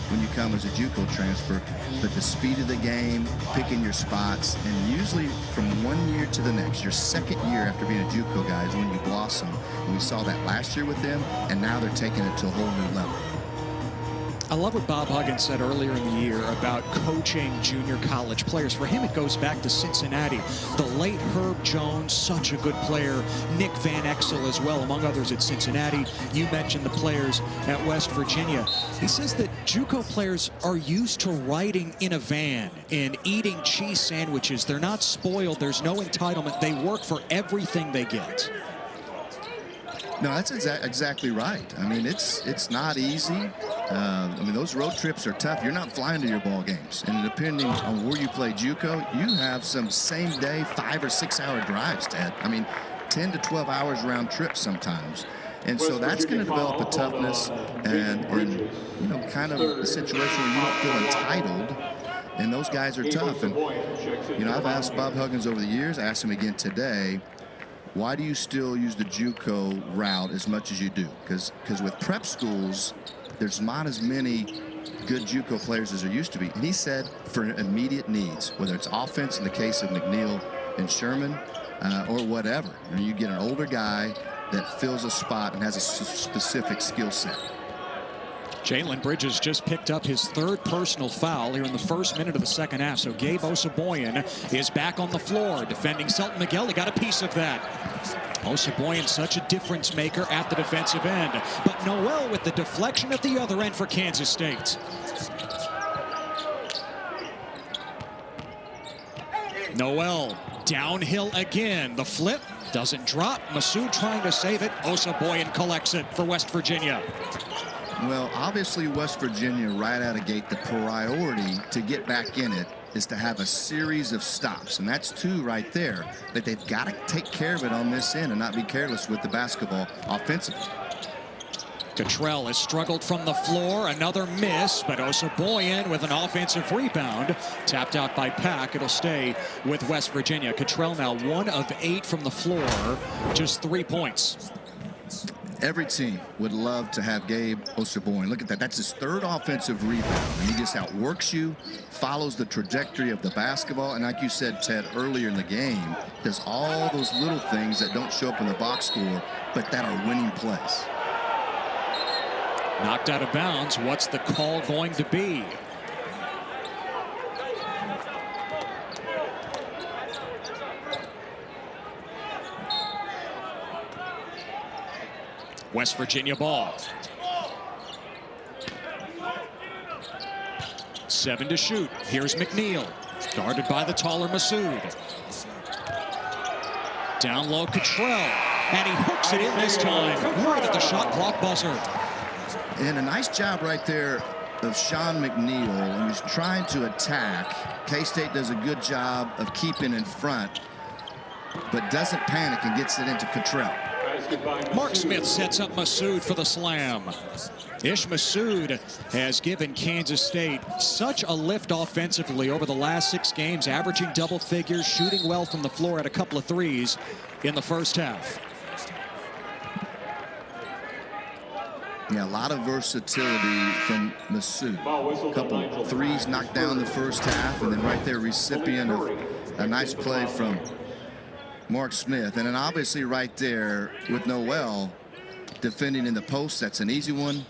when you come as a JUCO transfer, but the speed of the game, picking your spots, and usually from 1 year to the next, your 2nd year after being a JUCO guy is when you blossom. And we saw that last year with them, and now they're taking it to a whole new level. I love what Bob Huggins said earlier in the year about coaching junior college players. For him, it goes back to Cincinnati. The late Herb Jones, such a good player. Nick Van Exel as well, among others at Cincinnati. You mentioned the players at West Virginia. He says that JUCO players are used to riding in a van and eating cheese sandwiches. They're not spoiled. There's no entitlement. They work for everything they get. No, that's exactly right. I mean, it's not easy. I mean, those road trips are tough. You're not flying to your ball games. And depending on where you play JUCO, you have some same-day 5 or 6 hour drives, Ted. I mean, 10 to 12 hours round trip sometimes. And so that's going to develop a toughness and you know, kind of a situation where you don't feel entitled. And those guys are tough. And, you know, I've asked Bob Huggins over the years, I asked him again today, why do you still use the JUCO route as much as you do? Because with prep schools, there's not as many good JUCO players as there used to be. And he said for immediate needs, whether it's offense in the case of McNeil and Sherman or whatever. I mean, you get an older guy that fills a spot and has a specific skill set. Jalen Bridges just picked up his third personal foul here in the first minute of the second half. So Gabe Osaboyan is back on the floor defending Selton Miguel. He got a piece of that. Osaboyan, such a difference maker at the defensive end. But Noel with the deflection at the other end for Kansas State. Noel downhill again. The flip doesn't drop. Massoud trying to save it. Osaboyan collects it for West Virginia. Well, obviously West Virginia right out of gate, the priority to get back in it is to have a series of stops, and that's two right there. But they've got to take care of it on this end and not be careless with the basketball offensively. Cottrell has struggled from the floor. Another miss, but Osaboyan with an offensive rebound. Tapped out by Pack. It'll stay with West Virginia. Cottrell now 1 of 8 from the floor. Just 3 points. Every team would love to have Gabe Osaboyan. Look at that. That's his third offensive rebound. And he just outworks you, follows the trajectory of the basketball. And like you said, Ted, earlier in the game, does all those little things that don't show up in the box score, but that are winning plays. Knocked out of bounds. What's the call going to be? West Virginia ball. 7 to shoot. Here's McNeil. Guarded by the taller Massoud. Down low, Cottrell. And he hooks it in this time. Right at the shot clock buzzer. And a nice job right there of Sean McNeil, who's trying to attack. K-State does a good job of keeping in front, but doesn't panic and gets it into Cottrell. Mark Smith sets up Massoud for the slam. Ish Massoud has given Kansas State such a lift offensively over the last 6 games, averaging double figures, shooting well from the floor at a couple of threes in the first half. Yeah, a lot of versatility from Massoud. A couple threes knocked down the first half, and then right there, recipient of a nice play from Mark Smith. And then obviously right there with Noel defending in the post, that's an easy one.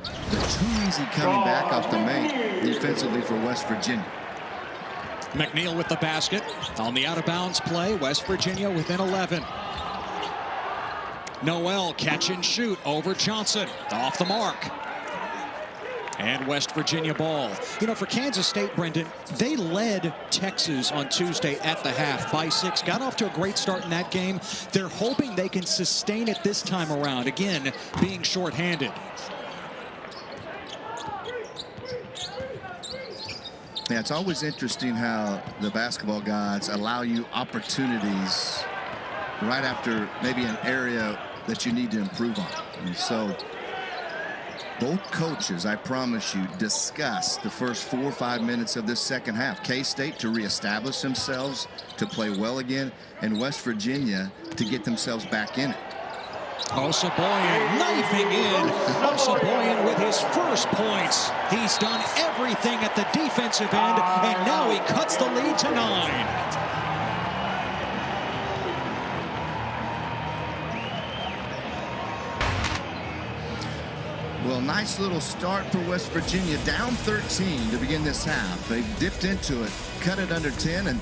But too easy coming back off the make defensively for West Virginia. McNeil with the basket on the out-of-bounds play. West Virginia within 11. Noel catch and shoot over Johnson. Off the mark. And West Virginia ball. You know, for Kansas State, Brendan, they led Texas on Tuesday at the half by 6. Got off to a great start in that game. They're hoping they can sustain it this time around. Again, being shorthanded. Yeah, it's always interesting how the basketball gods allow you opportunities right after maybe an area that you need to improve on. And so both coaches, I promise you, discuss the first 4 or 5 minutes of this second half. K-State to reestablish themselves, to play well again, and West Virginia to get themselves back in it. Osaboyan knifing in. Osaboyan with his first points. He's done everything at the defensive end, and now he cuts the lead to 9. Well, nice little start for West Virginia, down 13 to begin this half. They dipped into it, cut it under 10, and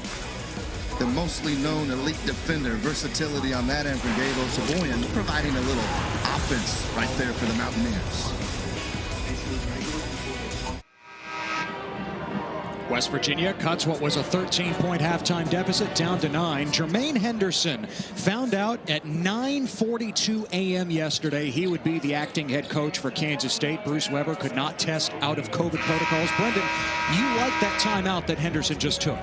the mostly known elite defender, versatility on that end from Gabe Osaboyan, providing a little offense right there for the Mountaineers. West Virginia cuts what was a 13-point halftime deficit down to 9. Jermaine Henderson found out at 9:42 a.m. yesterday he would be the acting head coach for Kansas State. Bruce Weber could not test out of COVID protocols. Brendan, you like that timeout that Henderson just took?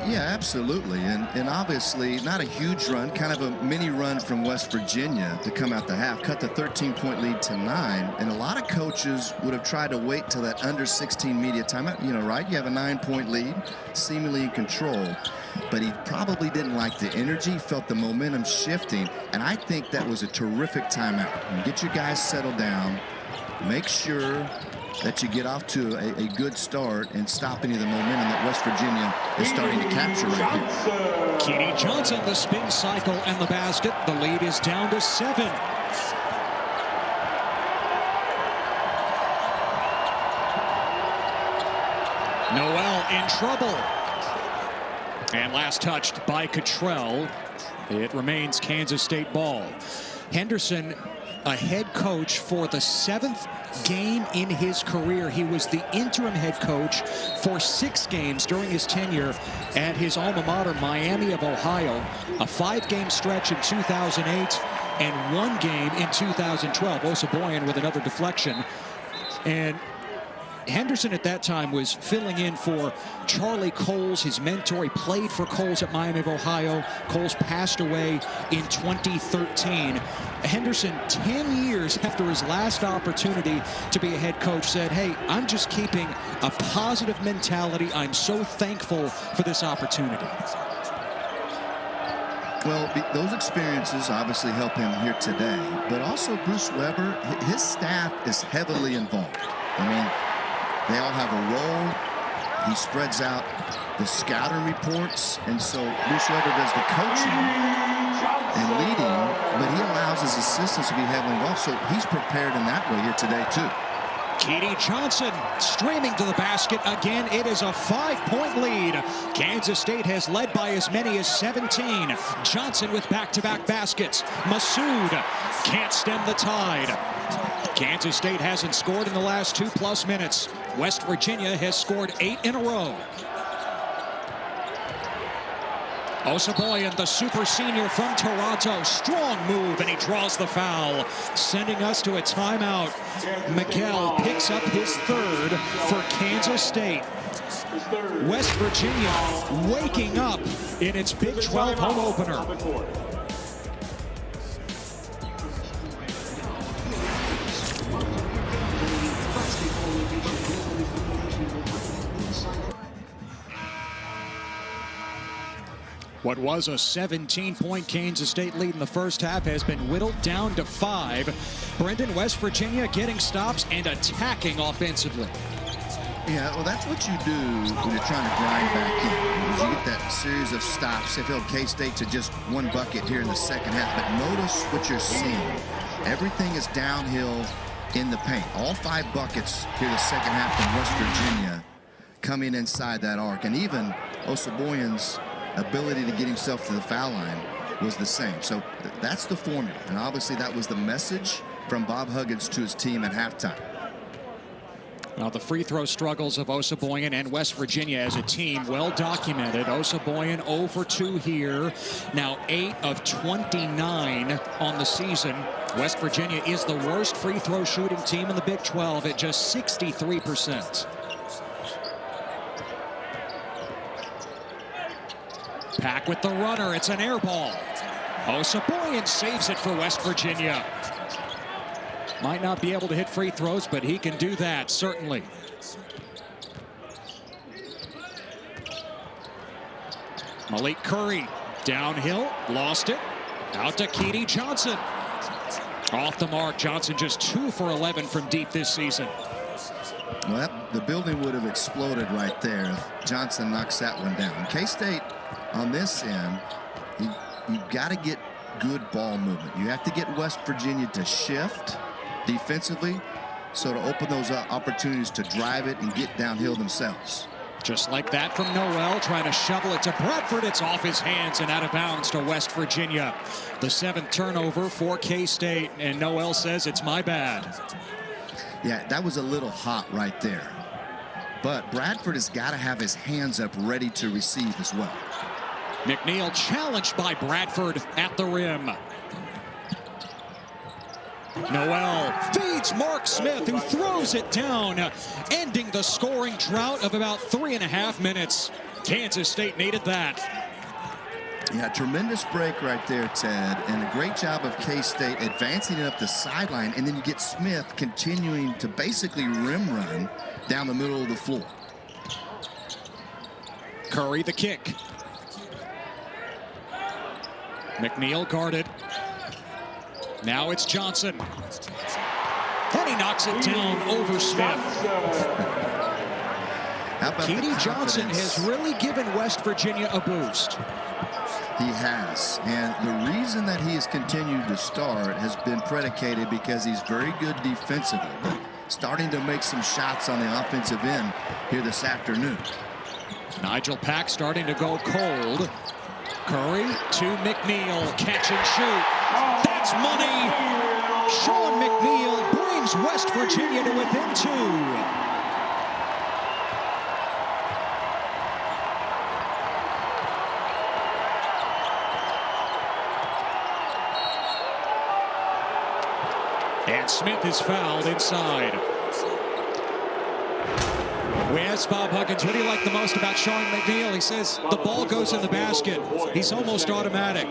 Yeah, absolutely. And obviously not a huge run, kind of a mini run from West Virginia to come out the half, cut the 13-point lead to 9. And a lot of coaches would have tried to wait till that under 16 media timeout. You know, right? You have a 9-point lead, seemingly in control. But he probably didn't like the energy, felt the momentum shifting. And I think that was a terrific timeout. And get your guys settled down, make sure that you get off to a good start and stop any of the momentum that West Virginia is starting to capture right here. Keedy Johnson, the spin cycle and the basket. The lead is down to 7. in trouble. And last touched by Cottrell. It remains Kansas State ball. Henderson, a head coach for the 7th game in his career. He was the interim head coach for 6 games during his tenure at his alma mater, Miami of Ohio. A 5-game stretch in 2008 and 1 game in 2012. Osaboyan with another deflection. And Henderson at that time was filling in for Charlie Coles, his mentor. He played for Coles at Miami of Ohio. Coles passed away in 2013. Henderson, 10 years after his last opportunity to be a head coach, said, hey, I'm just keeping a positive mentality. I'm so thankful for this opportunity. Well, those experiences obviously help him here today. But also Bruce Weber, his staff is heavily involved. I mean, they all have a role. He spreads out the scouting reports. And so Bruce Weber does the coaching and leading, but he allows his assistants to be heavily involved. So he's prepared in that way here today, too. Keedy Johnson streaming to the basket again. It is a 5-point lead. Kansas State has led by as many as 17. Johnson with back-to-back baskets. Massoud can't stem the tide. Kansas State hasn't scored in the last 2+ minutes. West Virginia has scored 8 in a row. Osaboyan, the super senior from Toronto. Strong move, and he draws the foul, sending us to a timeout. Miguel picks up his 3rd for Kansas State. West Virginia waking up in its Big 12 home opener. What was a 17-point Kansas State lead in the first half has been whittled down to 5. Brendan, West Virginia getting stops and attacking offensively. Yeah, well, that's what you do when you're trying to grind back in. You get that series of stops. They've held K-State to just 1 bucket here in the second half. But notice what you're seeing. Everything is downhill in the paint. All 5 buckets here in the second half from West Virginia coming inside that arc. And even Osaboyan's ability to get himself to the foul line was the same. So that's the formula. And obviously that was the message from Bob Huggins to his team at halftime. Well, the free throw struggles of Osaboyan and West Virginia as a team well documented. Osaboyan 0 for 2 here. Now 8 of 29 on the season. West Virginia is the worst free throw shooting team in the Big 12 at just 63%. Pack with the runner. It's an air ball. Osaboyan saves it for West Virginia. Might not be able to hit free throws, but he can do that, certainly. Malik Curry, downhill, lost it. Out to Keedy Johnson. Off the mark, Johnson just 2 for 11 from deep this season. Well, the building would have exploded right there if Johnson knocks that one down. K-State on this end, you've got to get good ball movement. You have to get West Virginia to shift defensively, so to open those opportunities to drive it and get downhill themselves. Just like that from Noel, trying to shovel it to Bradford. It's off his hands and out of bounds to West Virginia. The 7th turnover for K-State, and Noel says it's my bad. Yeah, that was a little hot right there. But Bradford has got to have his hands up ready to receive as well. McNeil challenged by Bradford at the rim. Noel feeds Mark Smith, who throws it down, ending the scoring drought of about 3.5 minutes. Kansas State needed that. Yeah, tremendous break right there, Ted, and a great job of K-State advancing it up the sideline, and then you get Smith continuing to basically rim run down the middle of the floor. Curry the kick. McNeil guarded. Now it's Johnson. And he knocks it down over Smith. Keedy Johnson has really given West Virginia a boost. He has. And the reason that he has continued to start has been predicated because he's very good defensively, but starting to make some shots on the offensive end here this afternoon. Nigel Pack starting to go cold. Curry to McNeil. Catch and shoot. That's money. Sean McNeil brings West Virginia to within 2. And Smith is fouled inside. We asked Bob Huggins, what do you like the most about Sean McNeil? He says the ball goes in the basket. He's almost automatic.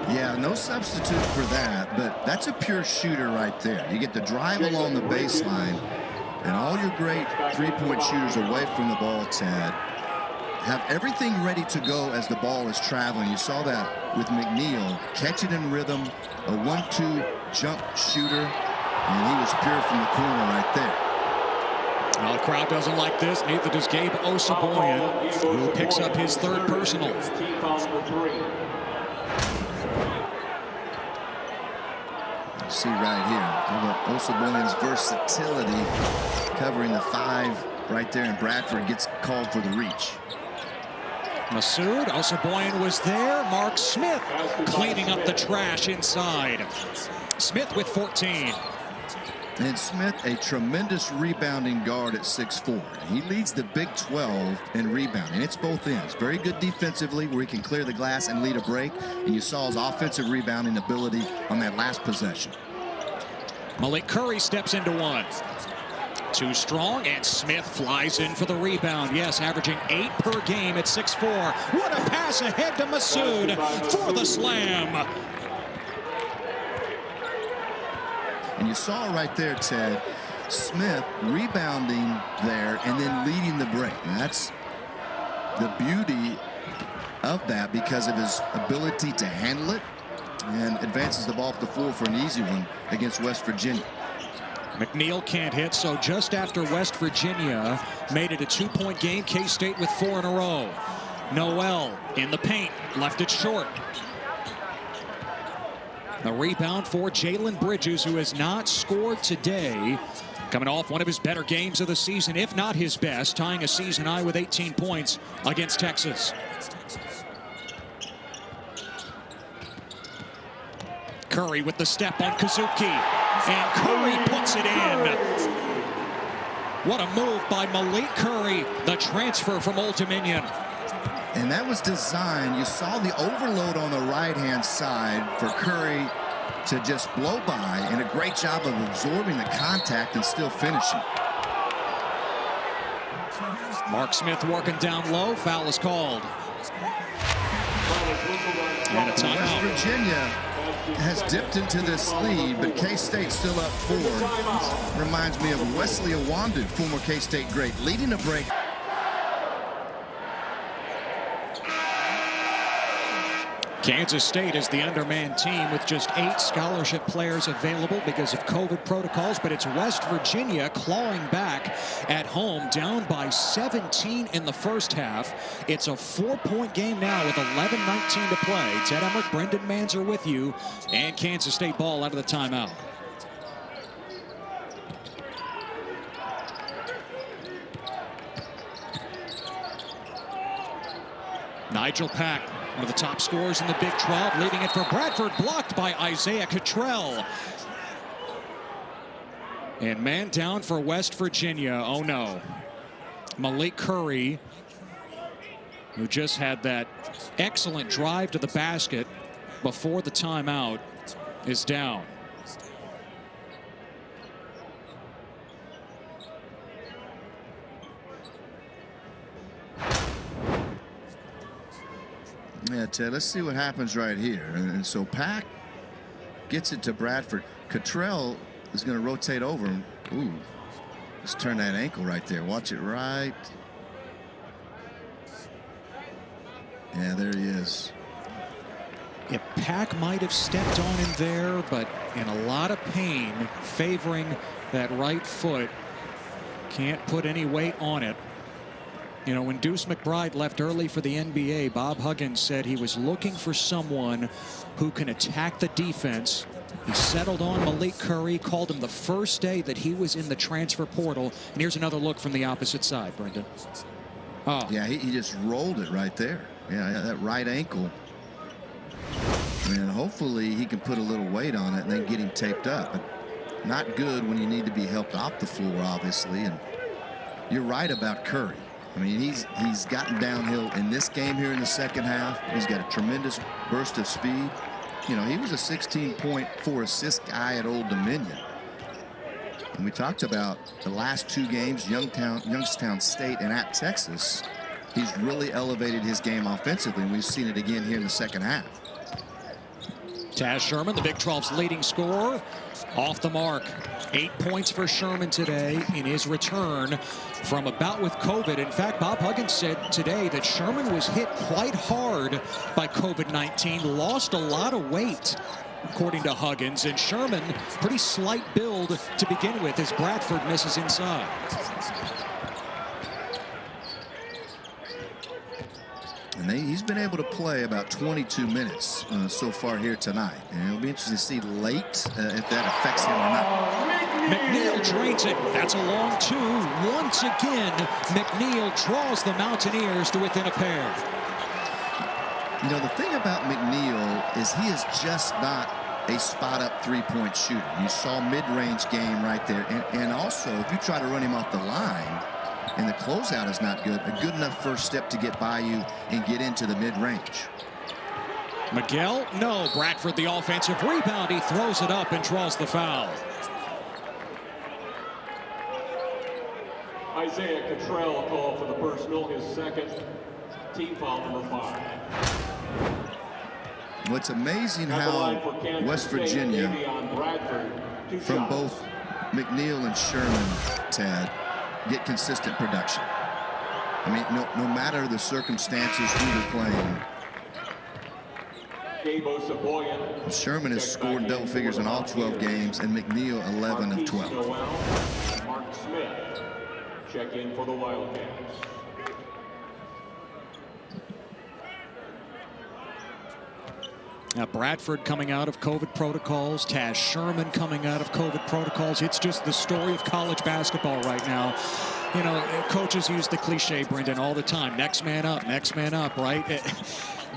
Yeah, no substitute for that, but that's a pure shooter right there. You get the drive along the baseline, and all your great three-point shooters away from the ball, Ted, have everything ready to go as the ball is traveling. You saw that with McNeil. Catch it in rhythm, a 1-2 jump shooter, and he was pure from the corner right there. Well, the crowd doesn't like this. Neither does Gabe Osaboyan, who picks up his 3rd personal. See right here, how about Osaboyan's versatility, covering the 5 right there, and Bradford gets called for the reach. Masood, Osaboyan was there. Mark Smith cleaning up the trash inside. Smith with 14. And Smith, a tremendous rebounding guard at 6'4". He leads the Big 12 in rebounding. It's both ends. Very good defensively, where he can clear the glass and lead a break. And you saw his offensive rebounding ability on that last possession. Malik Curry steps into one. Too strong, and Smith flies in for the rebound. Yes, averaging 8 per game at 6'4". What a pass ahead to Masood for the slam. And you saw right there, Ted, Smith rebounding there and then leading the break. And that's the beauty of that, because of his ability to handle it, and advances the ball up the floor for an easy one against West Virginia. McNeil can't hit, so just after West Virginia made it a 2-point game, K-State with 4 in a row. Noel in the paint, left it short. A rebound for Jalen Bridges, who has not scored today. Coming off one of his better games of the season, if not his best, tying a season high with 18 points against Texas. Curry with the step on Kazuki, and Curry puts it in. What a move by Malik Curry, the transfer from Old Dominion. And that was designed. You saw the overload on the right-hand side for Curry to just blow by, and a great job of absorbing the contact and still finishing. Mark Smith working down low. Foul is called. And a timeout. West Virginia has dipped into this lead, but K-State still up 4. This reminds me of Wesley Awanded, former K-State great, leading a break. Kansas State is the undermanned team with just 8 scholarship players available because of COVID protocols, but it's West Virginia clawing back at home, down by 17 in the first half. It's a 4-point game now with 11:19 to play. Ted Emmerich, Brendan Manzer with you, and Kansas State ball out of the timeout. Nigel Pack, one of the top scorers in the Big 12, leaving it for Bradford, blocked by Isaiah Cottrell. And man down for West Virginia. Oh no. Malik Curry, who just had that excellent drive to the basket before the timeout, is down. Yeah, Ted, let's see what happens right here. And so Pack gets it to Bradford. Cottrell is going to rotate over him. Ooh, let's turn that ankle right there. Watch it right. Yeah, there he is. Yeah, Pack might have stepped on him there, but in a lot of pain, favoring that right foot. Can't put any weight on it. You know, when Deuce McBride left early for the NBA, Bob Huggins said he was looking for someone who can attack the defense. He settled on Malik Curry, called him the first day that he was in the transfer portal. And here's another look from the opposite side, Brendan. Oh. Yeah, he just rolled it right there. Yeah, that right ankle. And hopefully he can put a little weight on it and then get him taped up. But not good when you need to be helped off the floor, obviously. And you're right about Curry. I mean, he's gotten downhill in this game here in the second half. He's got a tremendous burst of speed. You know, he was a 16.4 assist guy at Old Dominion. And we talked about the last 2 games, Youngstown State and at Texas. He's really elevated his game offensively, and we've seen it again here in the second half. Taz Sherman, the Big 12's leading scorer, off the mark. 8 points for Sherman today in his return from a bout with COVID. In fact, Bob Huggins said today that Sherman was hit quite hard by COVID-19, lost a lot of weight, according to Huggins. And Sherman, pretty slight build to begin with as Bradford misses inside. And he's been able to play about 22 minutes so far here tonight. And it'll be interesting to see late if that affects him or not. McNeil drains it. That's a long 2. Once again, McNeil draws the Mountaineers to within a pair. You know, the thing about McNeil is he is just not a spot-up three-point shooter. You saw mid-range game right there. And also, if you try to run him off the line, and the closeout is not good, a good enough first step to get by you and get into the mid-range. Miguel, no. Bradford, the offensive rebound. He throws it up and draws the foul. Isaiah Cottrell called for the personal, his second, team foul number 5. Well, it's amazing how West Virginia, from both McNeil and Sherman, Ted, get consistent production. I mean, no matter the circumstances who they're playing. Sherman has scored double figures in all 12 games, and McNeil 11 of 12. Mark Smith, check in for the Wildcats. Now Bradford coming out of COVID protocols, Taz Sherman coming out of COVID protocols. It's just the story of college basketball right now. You know, coaches use the cliche, Brendan, all the time. Next man up, right?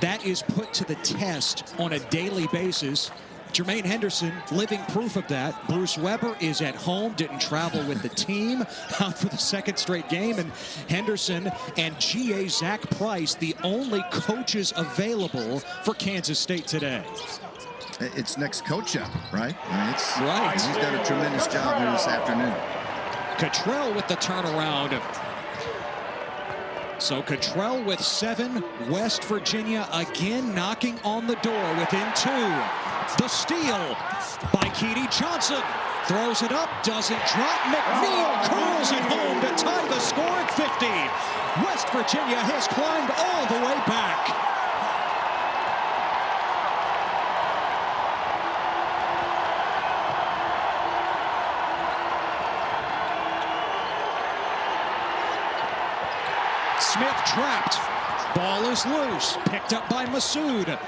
That is put to the test on a daily basis. Jermaine Henderson, living proof of that. Bruce Weber is at home, didn't travel with the team, out for the second straight game. And Henderson and GA Zach Price, the only coaches available for Kansas State today. It's next coach up, right? I mean, it's right. He's done a tremendous job here this afternoon. Cottrell with the turnaround. So Cottrell with 7. West Virginia again knocking on the door within 2. The steal by Keedy Johnson. Throws it up, doesn't drop. McNeil curls it home to tie the score at 50. West Virginia has climbed all the way back. Smith trapped. Ball is loose. Picked up by Massoud.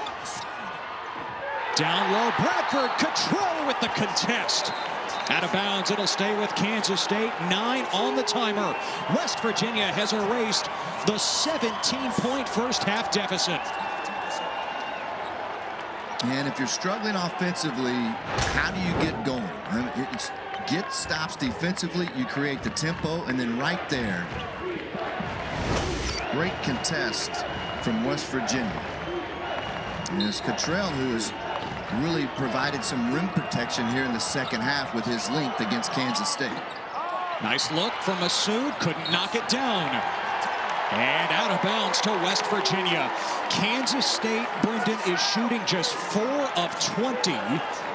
Down low, Bradford. Cottrell with the contest. Out of bounds, it'll stay with Kansas State. 9 on the timer. West Virginia has erased the 17-point first half deficit. And if you're struggling offensively, how do you get going? I mean, it's get stops defensively, you create the tempo, and then right there, great contest from West Virginia. And it's Cottrell who has really provided some rim protection here in the second half with his length against Kansas State. Nice look from Massoud, couldn't knock it down. And out of bounds to West Virginia. Kansas State, Brendan, is shooting just 4 of 20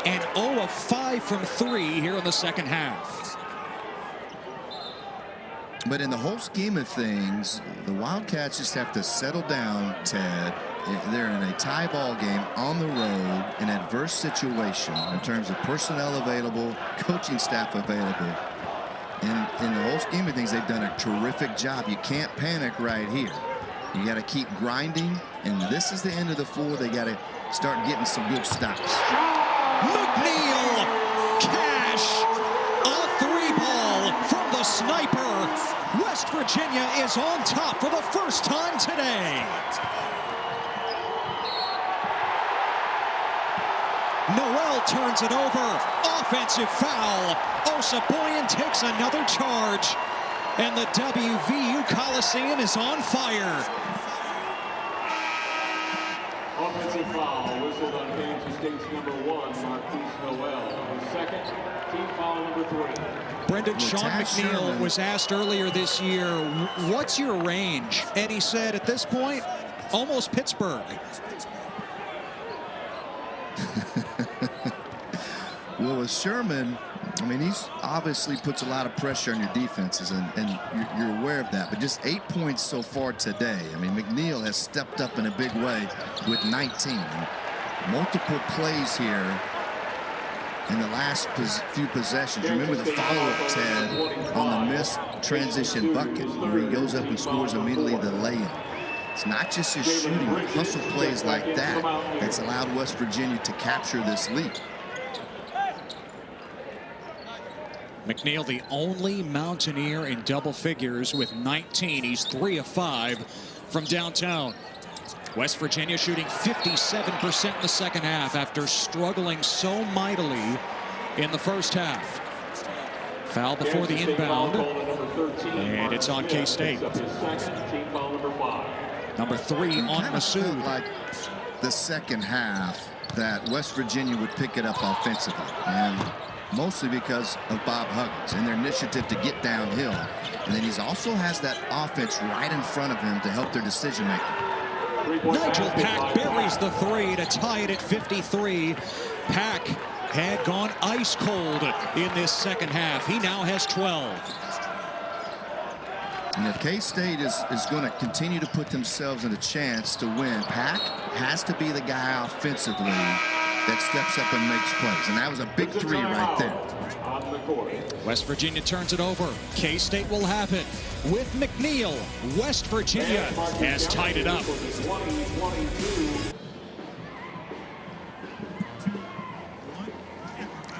and 0 of 5 from 3 here in the second half. But in the whole scheme of things, the Wildcats just have to settle down, Ted. They're in a tie ball game on the road, an adverse situation in terms of personnel available, coaching staff available. And in the whole scheme of things, they've done a terrific job. You can't panic right here. You got to keep grinding, and this is the end of the floor. They got to start getting some good stops. McNeil, cash, A three ball from the sniper. West Virginia is on top for the first time today. Noel turns it over. Offensive foul. Osabuoyen takes another charge. And the WVU Coliseum is on fire. Offensive foul whistled on Kansas State's number 1, Marquise Noel. His second, team foul number 3. Brendan, Sean McNeil was asked earlier this year, what's your range? And he said, at this point, almost Pittsburgh. Well, with Sherman, I mean, he's obviously puts a lot of pressure on your defenses, and you're aware of that. But just 8 points so far today. I mean, McNeil has stepped up in a big way with 19. And multiple plays here in the last few possessions. Remember the follow-up, Ted, on the missed transition bucket, where he goes up and scores immediately the lay-in. It's not just his shooting, but hustle plays like that that's allowed West Virginia to capture this lead. McNeil, the only Mountaineer in double figures with 19. He's 3 of 5 from downtown. West Virginia shooting 57% in the second half after struggling so mightily in the first half. Foul before the inbound, and it's on K-State. Number 3 on Masood. Like the second half that West Virginia would pick it up offensively, and mostly because of Bob Huggins and their initiative to get downhill. And then he also has that offense right in front of him to help their decision making. Nigel Pack buries the 3 to tie it at 53. Pack had gone ice cold in this second half. He now has 12. And if K-State is going to continue to put themselves in a chance to win, Pack has to be the guy offensively that steps up and makes plays. And that was a big 3 right there. West Virginia turns it over. K-State will have it with McNeil. West Virginia has tied it up.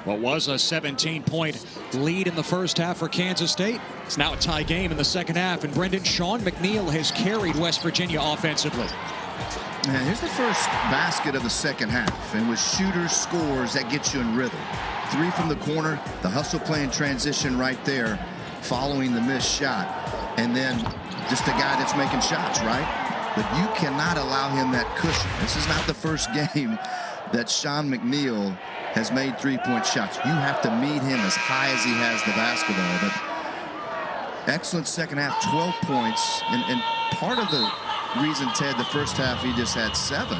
What was a 17-point lead in the first half for Kansas State, it's now a tie game in the second half. And Brendan, Sean McNeil has carried West Virginia offensively. And here's the first basket of the second half. And with shooters, scores, that gets you in rhythm. 3 from the corner, the hustle play and transition right there, following the missed shot. And then just a guy that's making shots, right? But you cannot allow him that cushion. This is not the first game that Sean McNeil has made 3-point shots. You have to meet him as high as he has the basketball. But excellent second half, 12 points. And part of the reason, Ted, the first half he just had 7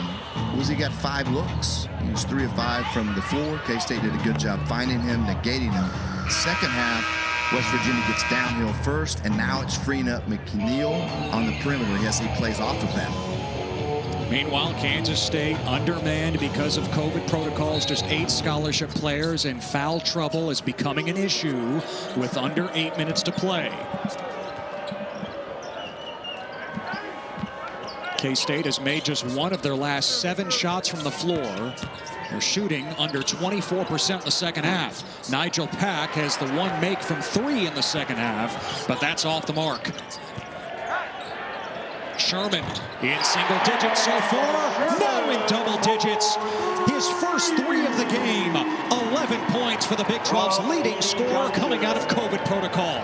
was he got 5 looks. He was 3 of 5 from the floor. K-State did a good job finding him, negating him. Second half, West Virginia gets downhill first, and now it's freeing up McNeil on the perimeter as he plays off of that. Meanwhile, Kansas State undermanned because of COVID protocols. Just 8 scholarship players, and foul trouble is becoming an issue with under 8 minutes to play. K-State has made just 1 of their last 7 shots from the floor. They're shooting under 24% in the second half. Nigel Pack has the 1 make from 3 in the second half, but that's off the mark. Sherman in single digits so far, now in double digits. His first 3 of the game, 11 points for the Big 12's leading scorer coming out of COVID protocol.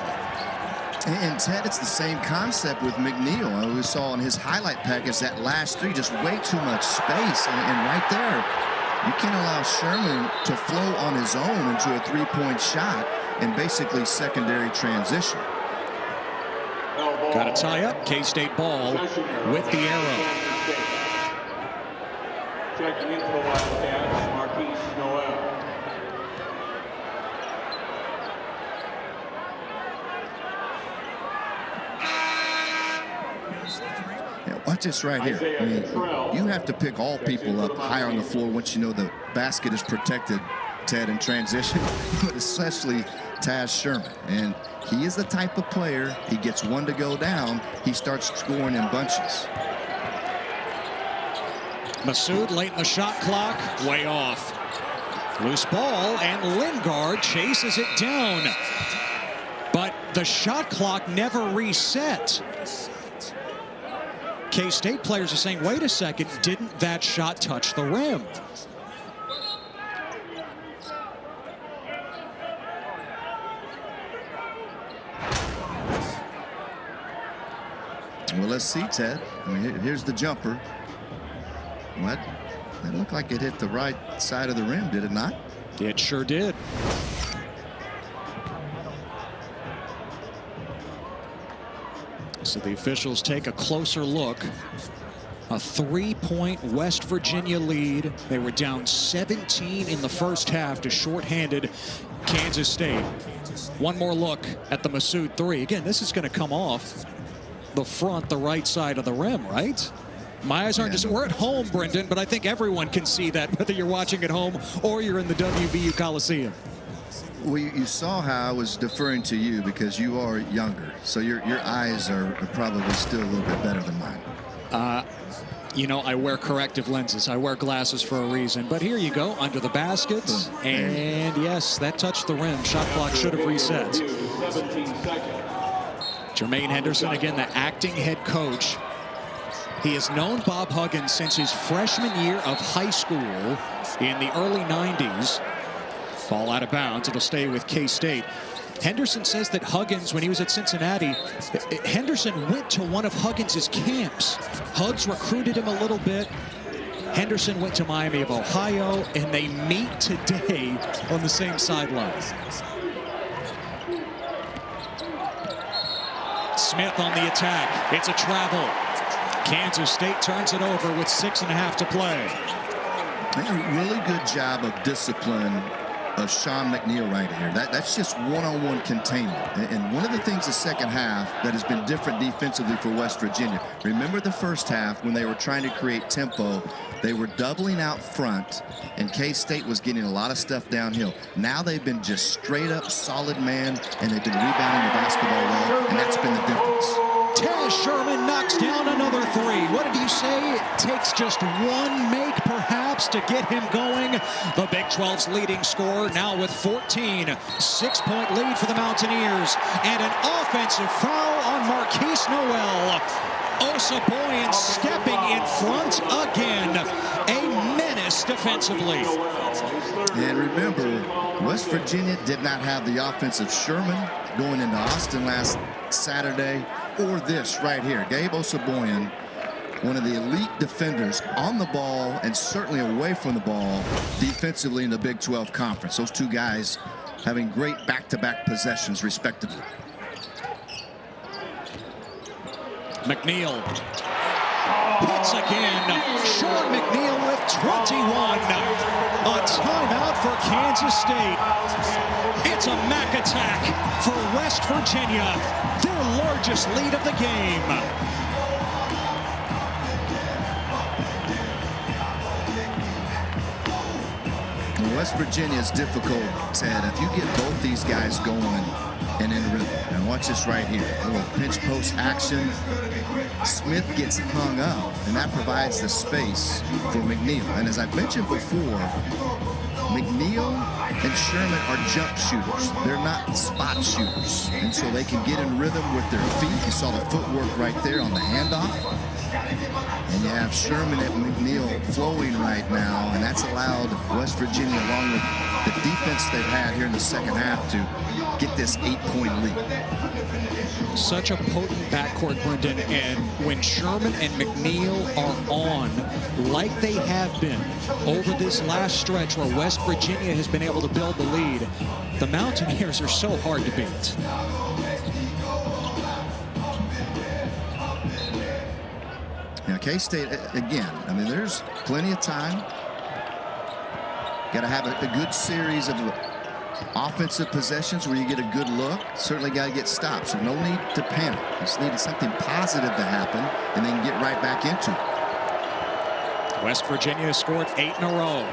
And Ted, it's the same concept with McNeil. We saw in his highlight package that last 3, just way too much space. And right there, you can't allow Sherman to flow on his own into a 3-point shot and basically secondary transition. Got to tie up. K-State ball with the arrow. Checking into the Wildcats, Marquise Noel. Watch this right here. I mean, you have to pick all people up high on the floor once you know the basket is protected, Ted, in transition, but especially Taz Sherman. And he is the type of player, he gets 1 to go down, he starts scoring in bunches. Masood late in the shot clock, way off. Loose ball, and Lingard chases it down. But the shot clock never reset. K-State players are saying, wait a second, didn't that shot touch the rim? Well, let's see, Ted. I mean, here's the jumper. What? That looked like it hit the right side of the rim, did it not? It sure did. So the officials take a closer look. A 3-point West Virginia lead. They were down 17 in the first half to shorthanded Kansas State. One more look at the Masood three. Again, this is going to come off the front, the right side of the rim, right? My eyes aren't just, we're at home, Brendan, but I think everyone can see that, whether you're watching at home or you're in the WVU Coliseum. Well, you saw how I was deferring to you because you are younger, so your eyes are probably still a little bit better than mine. You know, I wear corrective lenses. I wear glasses for a reason. But here you go, under the baskets. And yes, that touched the rim. Shot clock should have reset. 17 seconds. Jermaine Henderson, again, the acting head coach. He has known Bob Huggins since his freshman year of high school in the early 90s. Ball out of bounds. It'll stay with K-State. Henderson says that Huggins, when he was at Cincinnati, Henderson went to one of Huggins' camps. Hugs recruited him a little bit. Henderson went to Miami of Ohio, and they meet today on the same sideline. Smith on the attack. It's a travel. Kansas State turns it over with 6.5 to play. A really good job of discipline of Sean McNeil right here. That's just one-on-one containment. And one of the things the second half that has been different defensively for West Virginia. Remember the first half when they were trying to create tempo, they were doubling out front, and K-State was getting a lot of stuff downhill. Now they've been just straight up solid man, and they've been rebounding the basketball well, and that's been the difference. Taz Sherman knocks down another three. What did you say? It takes just one make, perhaps, to get him going. The Big 12's leading scorer now with 14. 6-point lead for the Mountaineers. And an offensive foul on Marquise Noel. Osaboyan stepping in front again. A menace defensively. And remember, West Virginia did not have the offensive Sherman going into Austin last Saturday, or this right here. Gabe Osaboyan, one of the elite defenders on the ball and certainly away from the ball defensively in the Big 12 Conference. Those two guys having great back-to-back possessions, respectively. McNeil hits again. Sean McNeil with 21. A timeout for Kansas State. It's a Mac attack for West Virginia, their largest lead of the game. West Virginia is difficult, Ted. If you get both these guys going and in rhythm. And watch this right here. A little pinch post action. Smith gets hung up, and that provides the space for McNeil. And as I've mentioned before, McNeil and Sherman are jump shooters. They're not spot shooters. And so they can get in rhythm with their feet. You saw the footwork right there on the handoff. And you have Sherman and McNeil flowing right now, and that's allowed West Virginia, along with the defense they've had here in the second half, to get this 8-point lead. Such a potent backcourt, Brendan, and when Sherman and McNeil are on, like they have been over this last stretch where West Virginia has been able to build the lead, the Mountaineers are so hard to beat. Now, K-State, again, I mean, there's plenty of time. Got to have a good series of offensive possessions where you get a good look. Certainly got to get stopped, so no need to panic. Just needed something positive to happen and then get right back into it. West Virginia scored 8 in a row.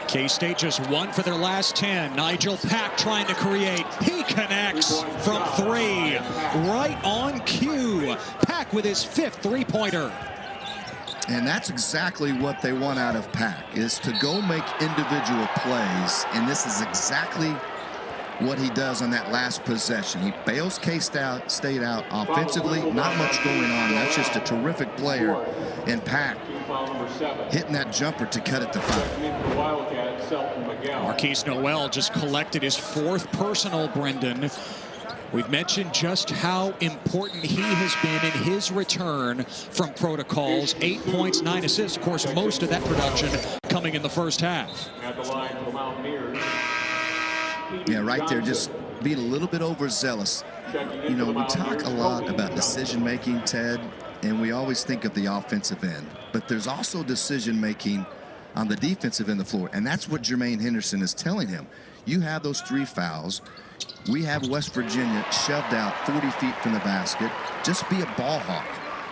K-State just 1 for their last 10. Nigel Pack trying to create. He connects from 3. Right on cue. Pack with his 5th three-pointer. And that's exactly what they want out of Pack, is to go make individual plays. And this is exactly what he does on that last possession. He bails K-State out offensively. Not much going on. That's just a terrific player in Pack, hitting that jumper to cut it to 5. Marquise Noel just collected his 4th personal, Brendan. We've mentioned just how important he has been in his return from protocols. 8 points, 9 assists. Of course, most of that production coming in the first half. At the line for the Mountaineers. Yeah, right there, just being a little bit overzealous. You know, we talk a lot about decision-making, Ted, and we always think of the offensive end. But there's also decision-making on the defensive end of the floor, and that's what Jermaine Henderson is telling him. You have those 3 fouls. We have West Virginia shoved out 40 feet from the basket. Just be a ball hawk.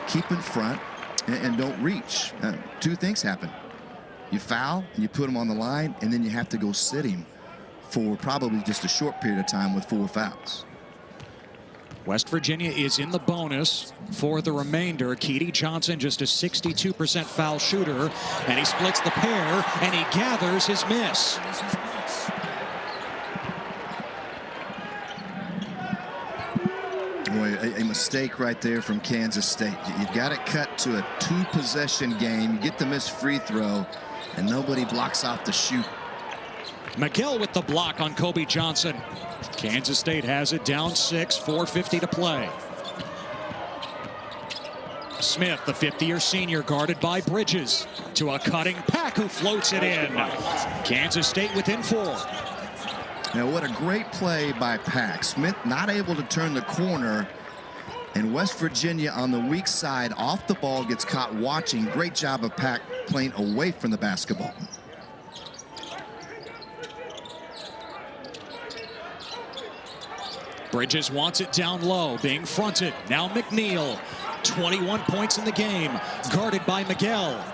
Keep in front and don't reach. 2 things happen. You foul, and you put him on the line, and then you have to go sit him for probably just a short period of time with 4 fouls. West Virginia is in the bonus for the remainder. Keedy Johnson, just a 62% foul shooter, and he splits the pair, and he gathers his miss. Boy, a mistake right there from Kansas State. You've got it cut to a 2-possession game. You get the missed free throw, and nobody blocks off the shoot. Miguel with the block on Kobe Johnson. Kansas State has it down 6, 4:50 to play. Smith, the 50-year senior, guarded by Bridges. To a cutting Pack, who floats it in. Kansas State within 4. Now, what a great play by Pack. Smith not able to turn the corner, and West Virginia on the weak side off the ball gets caught watching. Great job of Pack playing away from the basketball. Bridges wants it down low, being fronted. Now McNeil, 21 points in the game, guarded by Miguel.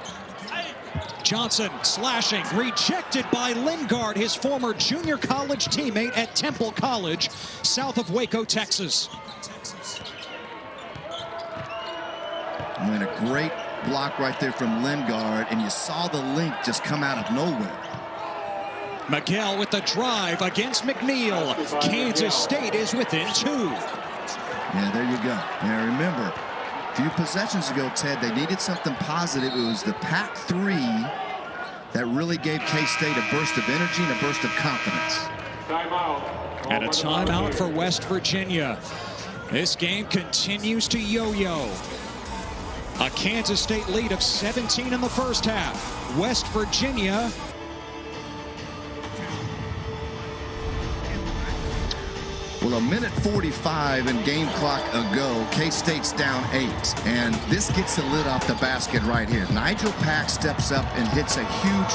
Johnson slashing, rejected by Lingard, his former junior college teammate at Temple College, south of Waco, Texas. And a great block right there from Lingard, and you saw the link just come out of nowhere. Miguel with the drive against McNeil. Kansas State is within 2. Yeah, there you go. Now remember, a few possessions ago, Ted, they needed something positive. It was the Pack 3 that really gave K-State a burst of energy and a burst of confidence. And a timeout for West Virginia. This game continues to yo-yo. A Kansas State lead of 17 in the first half. West Virginia. Well, a minute 45 in game clock ago, K-State's down 8. And this gets the lid off the basket right here. Nigel Pack steps up and hits a huge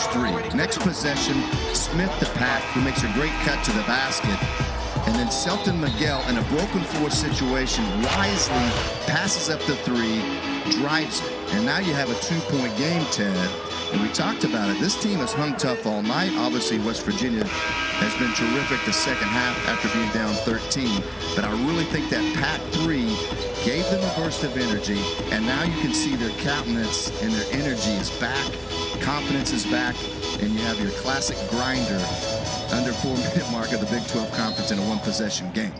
3. Next possession, Smith to Pack, who makes a great cut to the basket. And then Selton Miguel, in a broken floor situation, wisely passes up the 3, drives it. And now you have a 2-point game, Ted. And we talked about it. This team has hung tough all night. Obviously, West Virginia has been terrific the second half after being down 13. But I really think that Pack 3 gave them a burst of energy. And now you can see their countenance and their energy is back. Confidence is back. And you have your classic grinder under 4-minute mark of the Big 12 Conference in a 1-possession game.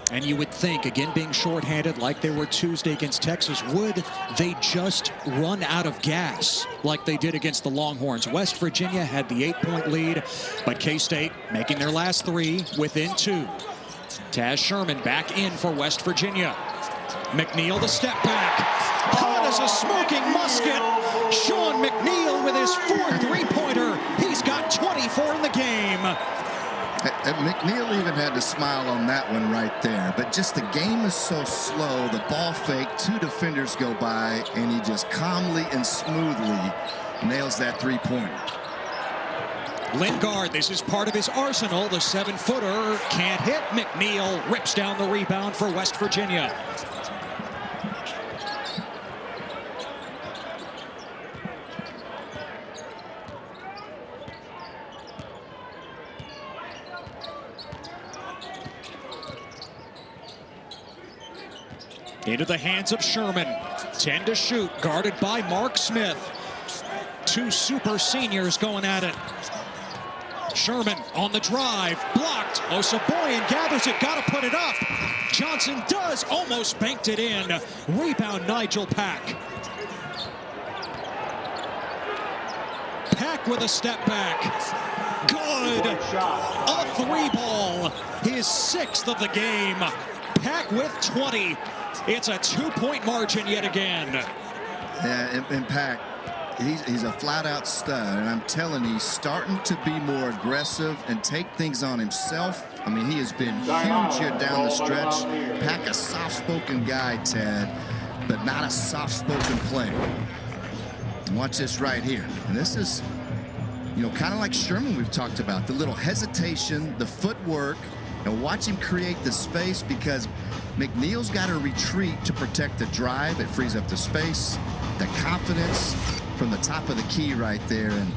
And you would think, again, being shorthanded like they were Tuesday against Texas, would they just run out of gas like they did against the Longhorns? West Virginia had the 8-point lead, but K-State making their last 3 within 2. Taz Sherman back in for West Virginia. McNeil the step back. Hot as a smoking musket. Sean McNeil with his 4th 3-pointer. He's got 24 in the game. McNeil even had to smile on that one right there. But just the game is so slow. The ball fake, 2 defenders go by, and he just calmly and smoothly nails that 3-pointer. Lingard, this is part of his arsenal. The 7-footer can't hit. McNeil rips down the rebound for West Virginia. Into the hands of Sherman. 10 to shoot, guarded by Mark Smith. Two super seniors going at it. Sherman on the drive, blocked. Osaboyan gathers it, gotta put it up. Johnson does, almost banked it in. Rebound, Nigel Pack. Pack with a step back. Good. A three ball. His 6th of the game. Pack with 20. It's a 2-point margin yet again. Yeah, and Pack, he's a flat-out stud, and I'm telling you, he's starting to be more aggressive and take things on himself. I mean, he has been huge here down the stretch. Pack, a soft-spoken guy, Ted, but not a soft-spoken player. And watch this right here. And this is, you know, kind of like Sherman we've talked about. The little hesitation, the footwork, and watch him create the space because McNeil's got to retreat to protect the drive. It frees up the space, the confidence from the top of the key right there, and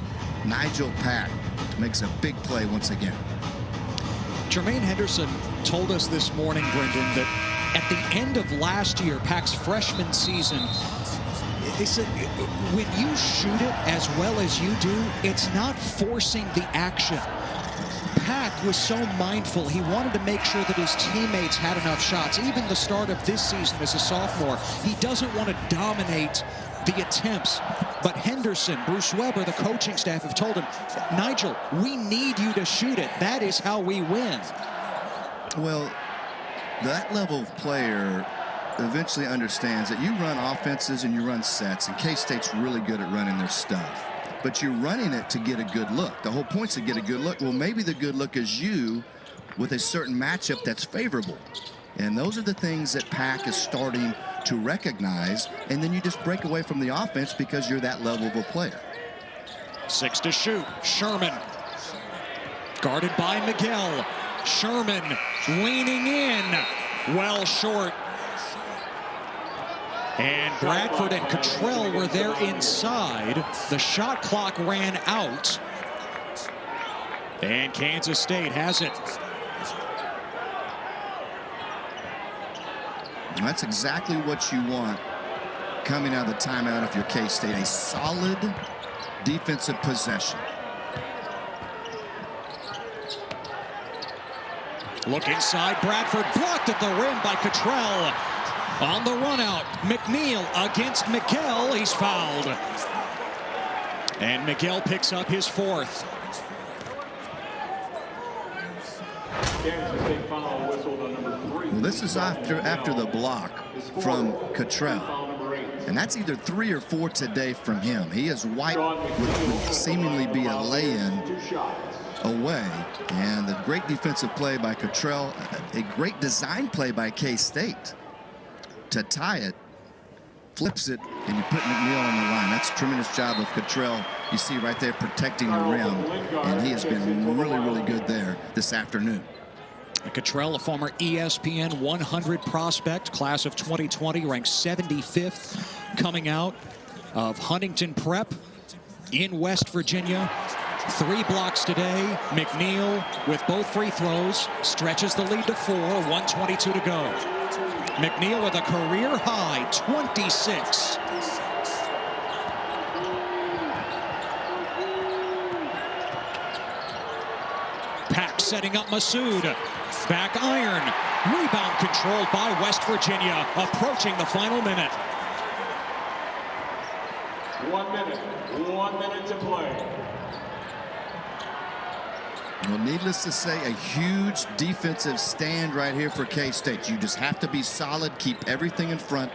Nigel Pack makes a big play once again. Jermaine Henderson told us this morning, Brendan, that at the end of last year, Pack's freshman season, he said, when you shoot it as well as you do, it's not forcing the action. Pack was so mindful. He wanted to make sure that his teammates had enough shots. Even the start of this season as a sophomore, he doesn't want to dominate the attempts. But Henderson, Bruce Weber, the coaching staff have told him, Nigel, we need you to shoot it. That is how we win. Well, that level of player eventually understands that you run offenses and you run sets, and K-State's really good at running their stuff. But you're running it to get a good look. The whole point's to get a good look. Well, maybe the good look is you with a certain matchup that's favorable. And those are the things that Pack is starting to recognize, and then you just break away from the offense because you're that level of a player. 6 to shoot. Sherman guarded by Miguel. Sherman leaning in, well short. And Bradford and Cottrell were there inside. The shot clock ran out. And Kansas State has it. And that's exactly what you want coming out of the timeout if you're K-State. A solid defensive possession. Look inside. Bradford blocked at the rim by Cottrell. On the run out, McNeil against Miguel. He's fouled. And Miguel picks up his 4th. Well, this is after the block from Cottrell. And that's either 3 or 4 today from him. He is wiped with seemingly be a lay-in away. And the great defensive play by Cottrell. A great design play by K-State to tie it. Flips it, and you put McNeil on the line. That's a tremendous job of Cottrell. You see right there protecting the rim. And he has been really, really good there this afternoon. Cottrell, a former ESPN 100 prospect, class of 2020, ranked 75th, coming out of Huntington Prep in West Virginia. 3 blocks today. McNeil with both free throws stretches the lead to 4. 1:22 to go. McNeil with a career high 26. Pack setting up Masood. Back iron. Rebound controlled by West Virginia. Approaching the final minute. 1 minute. 1 minute to play. Well, needless to say, a huge defensive stand right here for K-State. You just have to be solid, keep everything in front,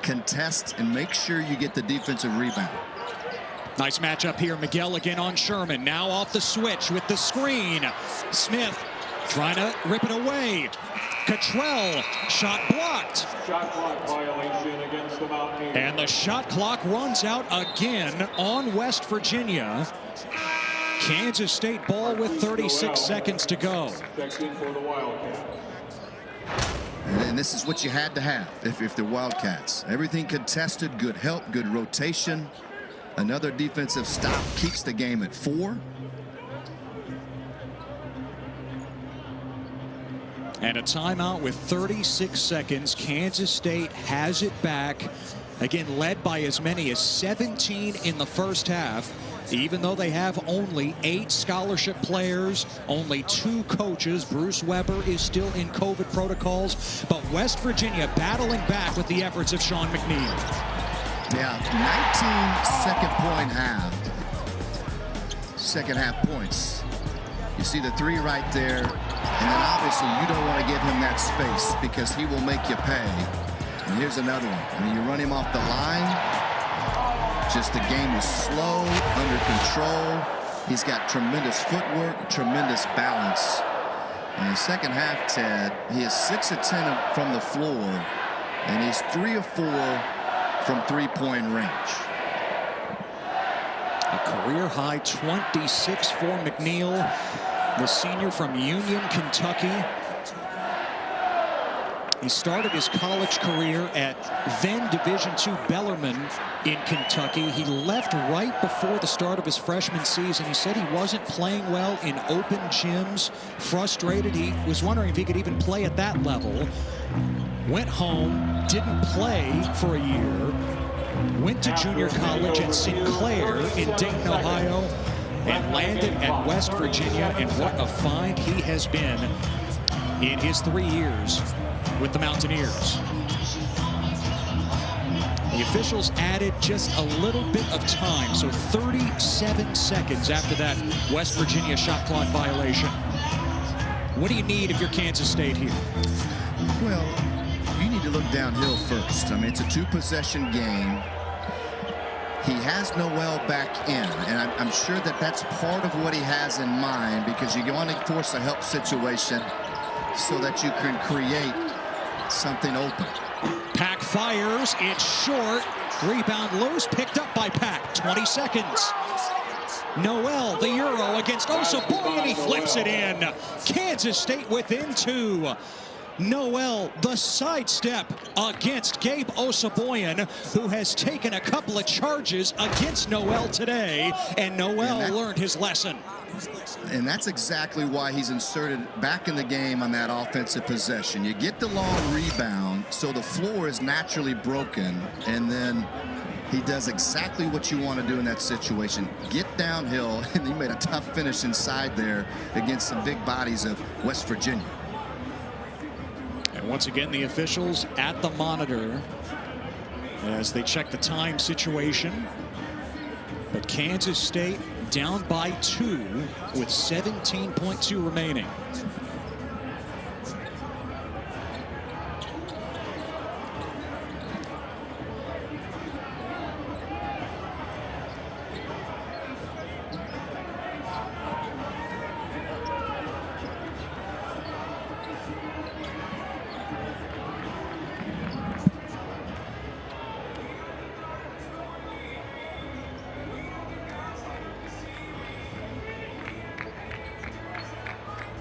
contest, and make sure you get the defensive rebound. Nice matchup here. Miguel again on Sherman. Now off the switch with the screen. Smith trying to rip it away. Cottrell, shot blocked. Shot clock violation against the Mountaineers. And the shot clock runs out again on West Virginia. Kansas State ball with 36 seconds to go. And this is what you had to have if the Wildcats. Everything contested, good help, good rotation. Another defensive stop keeps the game at 4. And a timeout with 36 seconds. Kansas State has it back. Again, led by as many as 17 in the first half. Even though they have only 8 scholarship players, only 2 coaches, Bruce Weber is still in COVID protocols, but West Virginia battling back with the efforts of Sean McNeil. Yeah, 19 second half points. You see the 3 right there, and then obviously you don't want to give him that space because he will make you pay. And here's another one. When you run him off the line, just the game is slow, under control. He's got tremendous footwork, tremendous balance. In the second half, Ted, he is 6 of 10 from the floor, and he's 3 of 4 from three-point range. A career-high 26 for McNeil, the senior from Union, Kentucky. He started his college career at then Division II Bellarmine in Kentucky. He left right before the start of his freshman season. He said he wasn't playing well in open gyms, frustrated. He was wondering if he could even play at that level. Went home, didn't play for a year, went to junior college at Sinclair in Dayton, Ohio, and landed at West Virginia. And what a find he has been in his 3 years with the Mountaineers. The officials added just a little bit of time, so 37 seconds after that West Virginia shot clock violation. What do you need if you're Kansas State here? Well, you need to look downhill first. I mean, it's a 2-possession game. He has Noel back in, and I'm sure that that's part of what he has in mind, because you want to force a help situation so that you can create something open. Pack fires, it's short. Rebound loose, picked up by Pack. 20 seconds. Noel, the Euro against Osaboy, and he flips it in. Kansas State within 2. Noel, the sidestep against Gabe Osaboyan, who has taken a couple of charges against Noel today, and Noel learned his lesson. And that's exactly why he's inserted back in the game on that offensive possession. You get the long rebound, so the floor is naturally broken, and then he does exactly what you want to do in that situation. Get downhill, and he made a tough finish inside there against some big bodies of West Virginia. And once again, the officials at the monitor as they check the time situation. But Kansas State down by 2 with 17.2 remaining.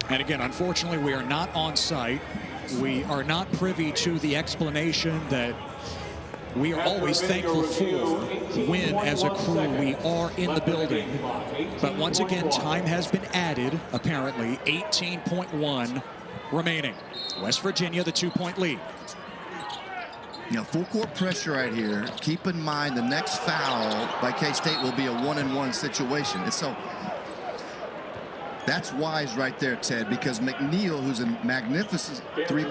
And again, unfortunately, we are not on site. We are not privy to the explanation that we are always thankful for when, as a crew, we are in the building. But once again, time has been added, apparently. 18.1 remaining. West Virginia, the 2-point lead. You know, full court pressure right here. Keep in mind the next foul by K-State will be a 1-and-1 situation. And so that's wise right there, Ted, because McNeil, who's a magnificent free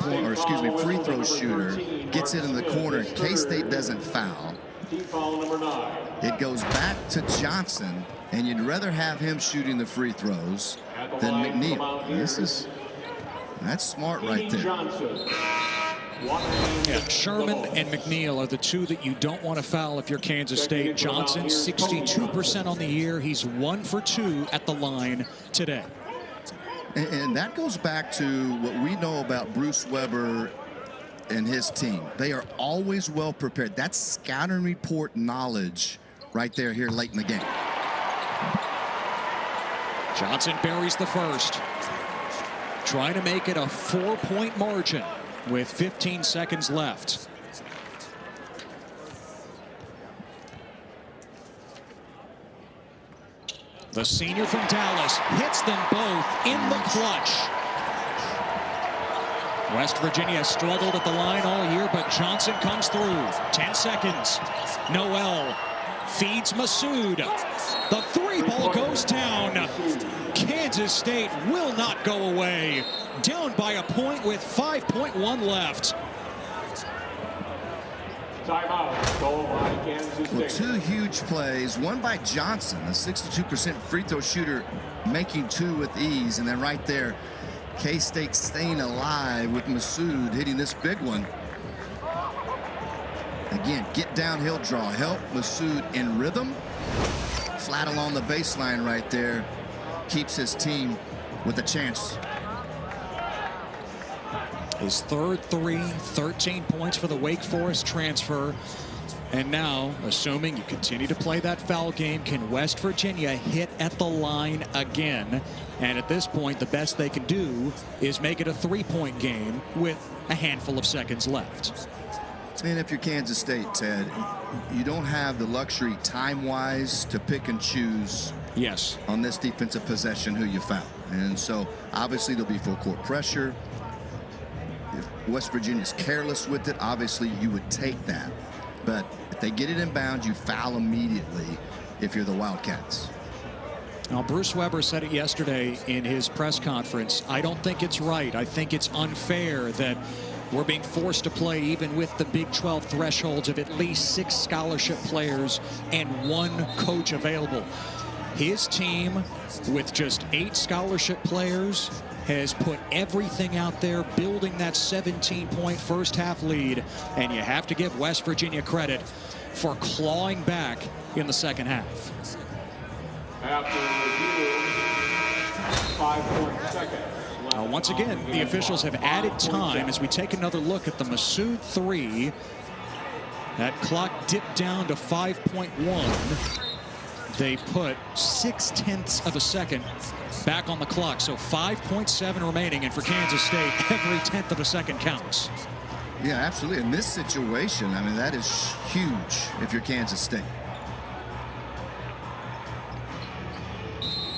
throw shooter, gets it in the corner. K-State doesn't foul. It goes back to Johnson, and you'd rather have him shooting the free throws than McNeil. That's smart right there. Yeah, Sherman and McNeil are the 2 that you don't want to foul if you're Kansas State. Johnson, 62% on the year. He's 1 for 2 at the line today. And that goes back to what we know about Bruce Weber and his team. They are always well prepared. That's scouting report knowledge right there here late in the game. Johnson buries the first. Trying to make it a 4-point margin with 15 seconds left. The senior from Dallas hits them both in the clutch. West Virginia has struggled at the line all year, but Johnson comes through. 10 seconds. Noel feeds Massoud. The three ball goes down. Kansas State will not go away. Down by a point with 5.1 left. Timeout. Goal by Kansas State. Well, two huge plays. One by Johnson, a 62% free throw shooter, making two with ease. And then right there, K-State staying alive with Massoud hitting this big one. Again, get downhill draw. Help Massoud in rhythm. Flat along the baseline right there. Keeps his team with a chance. His third three, 13 points for the Wake Forest transfer. And now, assuming you continue to play that foul game, can West Virginia hit at the line again? And at this point, the best they can do is make it a three-point game with a handful of seconds left. And if you're Kansas State, Ted, you don't have the luxury time-wise to pick and choose Yes. on this defensive possession who you foul. And so, obviously, there'll be full court pressure. If West Virginia's careless with it, obviously, you would take that. But if they get it in bounds, you foul immediately if you're the Wildcats. Now, Bruce Weber said it yesterday in his press conference. I don't think it's right. I think it's unfair that we're being forced to play even with the Big 12 thresholds of at least 6 scholarship players and 1 coach available. His team, with just 8 scholarship players, has put everything out there, building that 17-point first-half lead. And you have to give West Virginia credit for clawing back in the second half. After review, 5.2 seconds. Once again, the officials have added time as we take another look at the Massoud three. That clock dipped down to 5.1. They put 0.6 of a second back on the clock. So 5.7 remaining. And for Kansas State, every 1/10 of a second counts. Yeah, absolutely. In this situation, I mean, that is huge if you're Kansas State.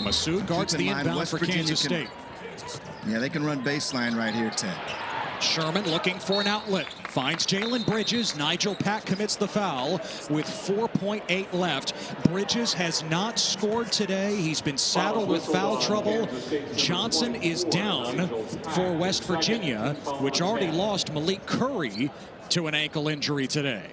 Massoud guards the inbound for Kansas State. Yeah, they can run baseline right here, Ted. Sherman looking for an outlet. Finds Jalen Bridges. Nigel Pack commits the foul with 4.8 left. Bridges has not scored today. He's been saddled with foul trouble. Johnson is down for West Virginia, which already lost Malik Curry to an ankle injury today.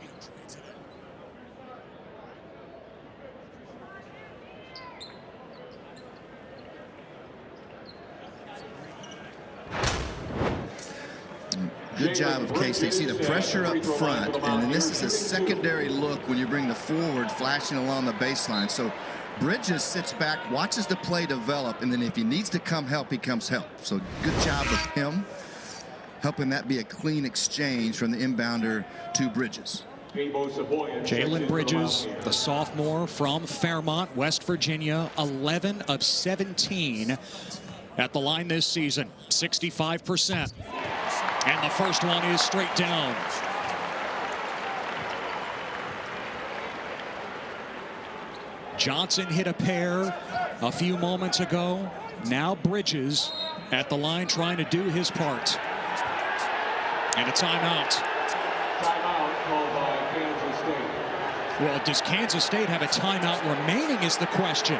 Good job of K-State. See the pressure up front, and then this is a secondary look when you bring the forward flashing along the baseline. So Bridges sits back, watches the play develop, and then if he needs to come help, he comes help. So good job of him helping that be a clean exchange from the inbounder to Bridges. Jalen Bridges, the sophomore from Fairmont, West Virginia, 11 of 17 at the line this season, 65%. And the first one is straight down. Johnson hit a pair a few moments ago. Now Bridges at the line trying to do his part. And a timeout. Timeout called by Kansas State. Well, does Kansas State have a timeout remaining is the question.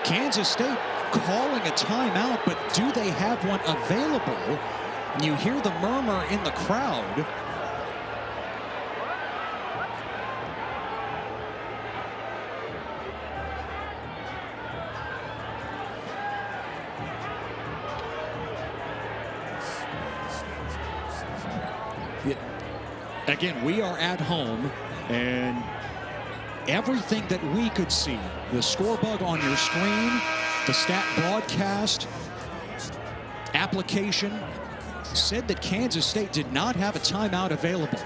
Kansas State calling a timeout, but do they have one available? You hear the murmur in the crowd. Again, we are at home, and everything that we could see, the score bug on your screen, the stat broadcast application, said that Kansas State did not have a timeout available.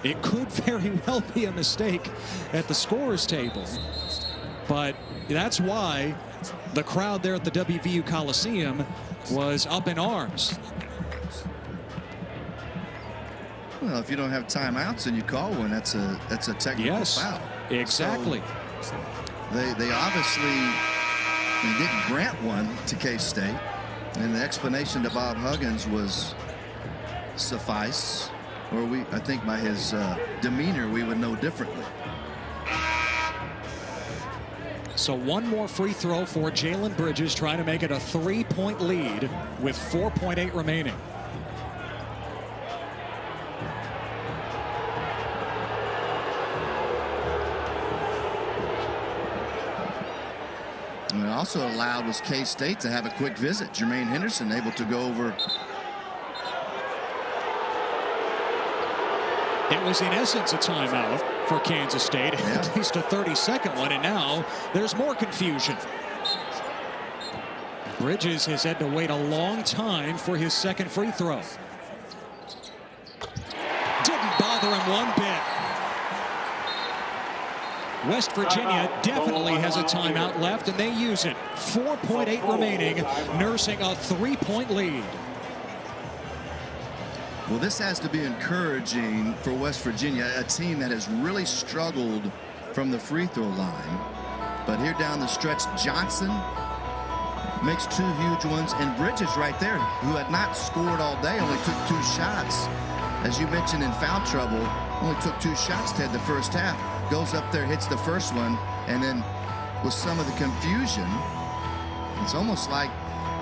It could very well be a mistake at the scorer's table, but that's why the crowd there at the WVU Coliseum was up in arms. Well, if you don't have timeouts and you call one, that's a technical foul. Exactly. So they obviously didn't grant one to K-State. And the explanation to Bob Huggins was suffice, or I think by his demeanor, we would know differently. So one more free throw for Jalen Bridges, trying to make it a 3-point lead with 4.8 remaining. And it also allowed was K-State to have a quick visit. Jermaine Henderson able to go over. It was in essence a timeout for Kansas State, at least a 30-second one, and now there's more confusion. Bridges has had to wait a long time for his second free throw. Didn't bother him one bit. West Virginia definitely has a timeout left, and they use it. 4.8 remaining, nursing a 3-point lead. Well, this has to be encouraging for West Virginia, a team that has really struggled from the free throw line. But here down the stretch, Johnson makes 2 huge ones, and Bridges right there, who had not scored all day, only took 2 shots. As you mentioned, in foul trouble, only took 2 shots, Ted, the first half. Goes up there, hits the first one, and then with some of the confusion, it's almost like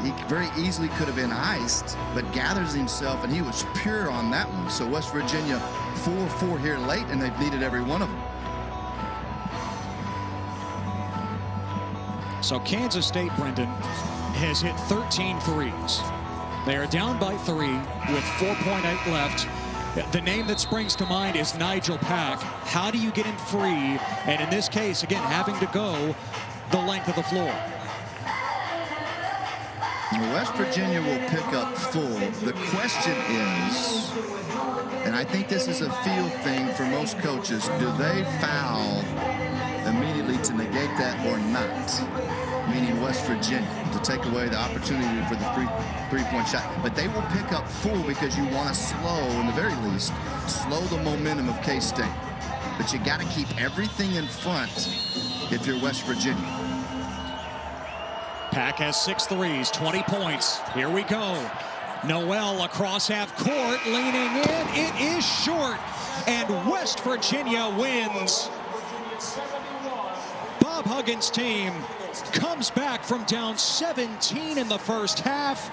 he very easily could have been iced, but gathers himself, and he was pure on that one. So West Virginia 4-4 here late, and they've needed every one of them. So Kansas State, Brendan, has hit 13 threes. They are down by 3 with 4.8 left. The name that springs to mind is Nigel Pack. How do you get him free? And in this case, again, having to go the length of the floor. West Virginia will pick up full. The question is, and I think this is a feel thing for most coaches, do they foul immediately to negate that or not? Meaning West Virginia, to take away the opportunity for the three-point shot. But they will pick up full because you want to slow, in the very least, slow the momentum of K-State. But you got to keep everything in front if you're West Virginia. Pack has 6 threes, 20 points. Here we go. Noel across half court, leaning in. It is short, and West Virginia wins. Bob Huggins' team comes back from down 17 in the first half,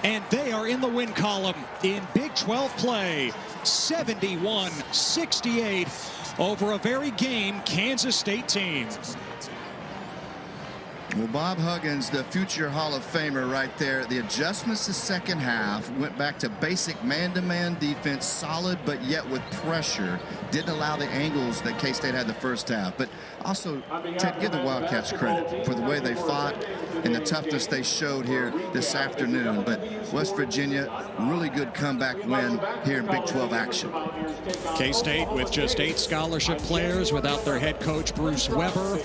and they are in the win column in Big 12 play. 71-68 over a very game Kansas State team. Well, Bob Huggins, the future Hall of Famer right there. The adjustments the second half went back to basic man-to-man defense, solid but yet with pressure. Didn't allow the angles that K-State had the first half. But also, Ted, give the Wildcats credit for the way they fought and the toughness they showed here this afternoon. But West Virginia, really good comeback win here in Big 12 action. K-State with just 8 scholarship players without their head coach Bruce Weber,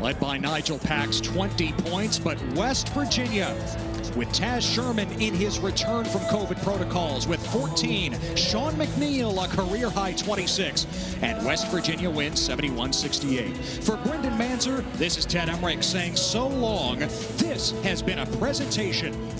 led by Nigel Pack's 20 points. But West Virginia with Taz Sherman in his return from COVID protocols with 14. Sean McNeil, a career-high 26. And West Virginia wins 71-68. For Brendan Manzer, this is Ted Emmerich saying so long. This has been a presentation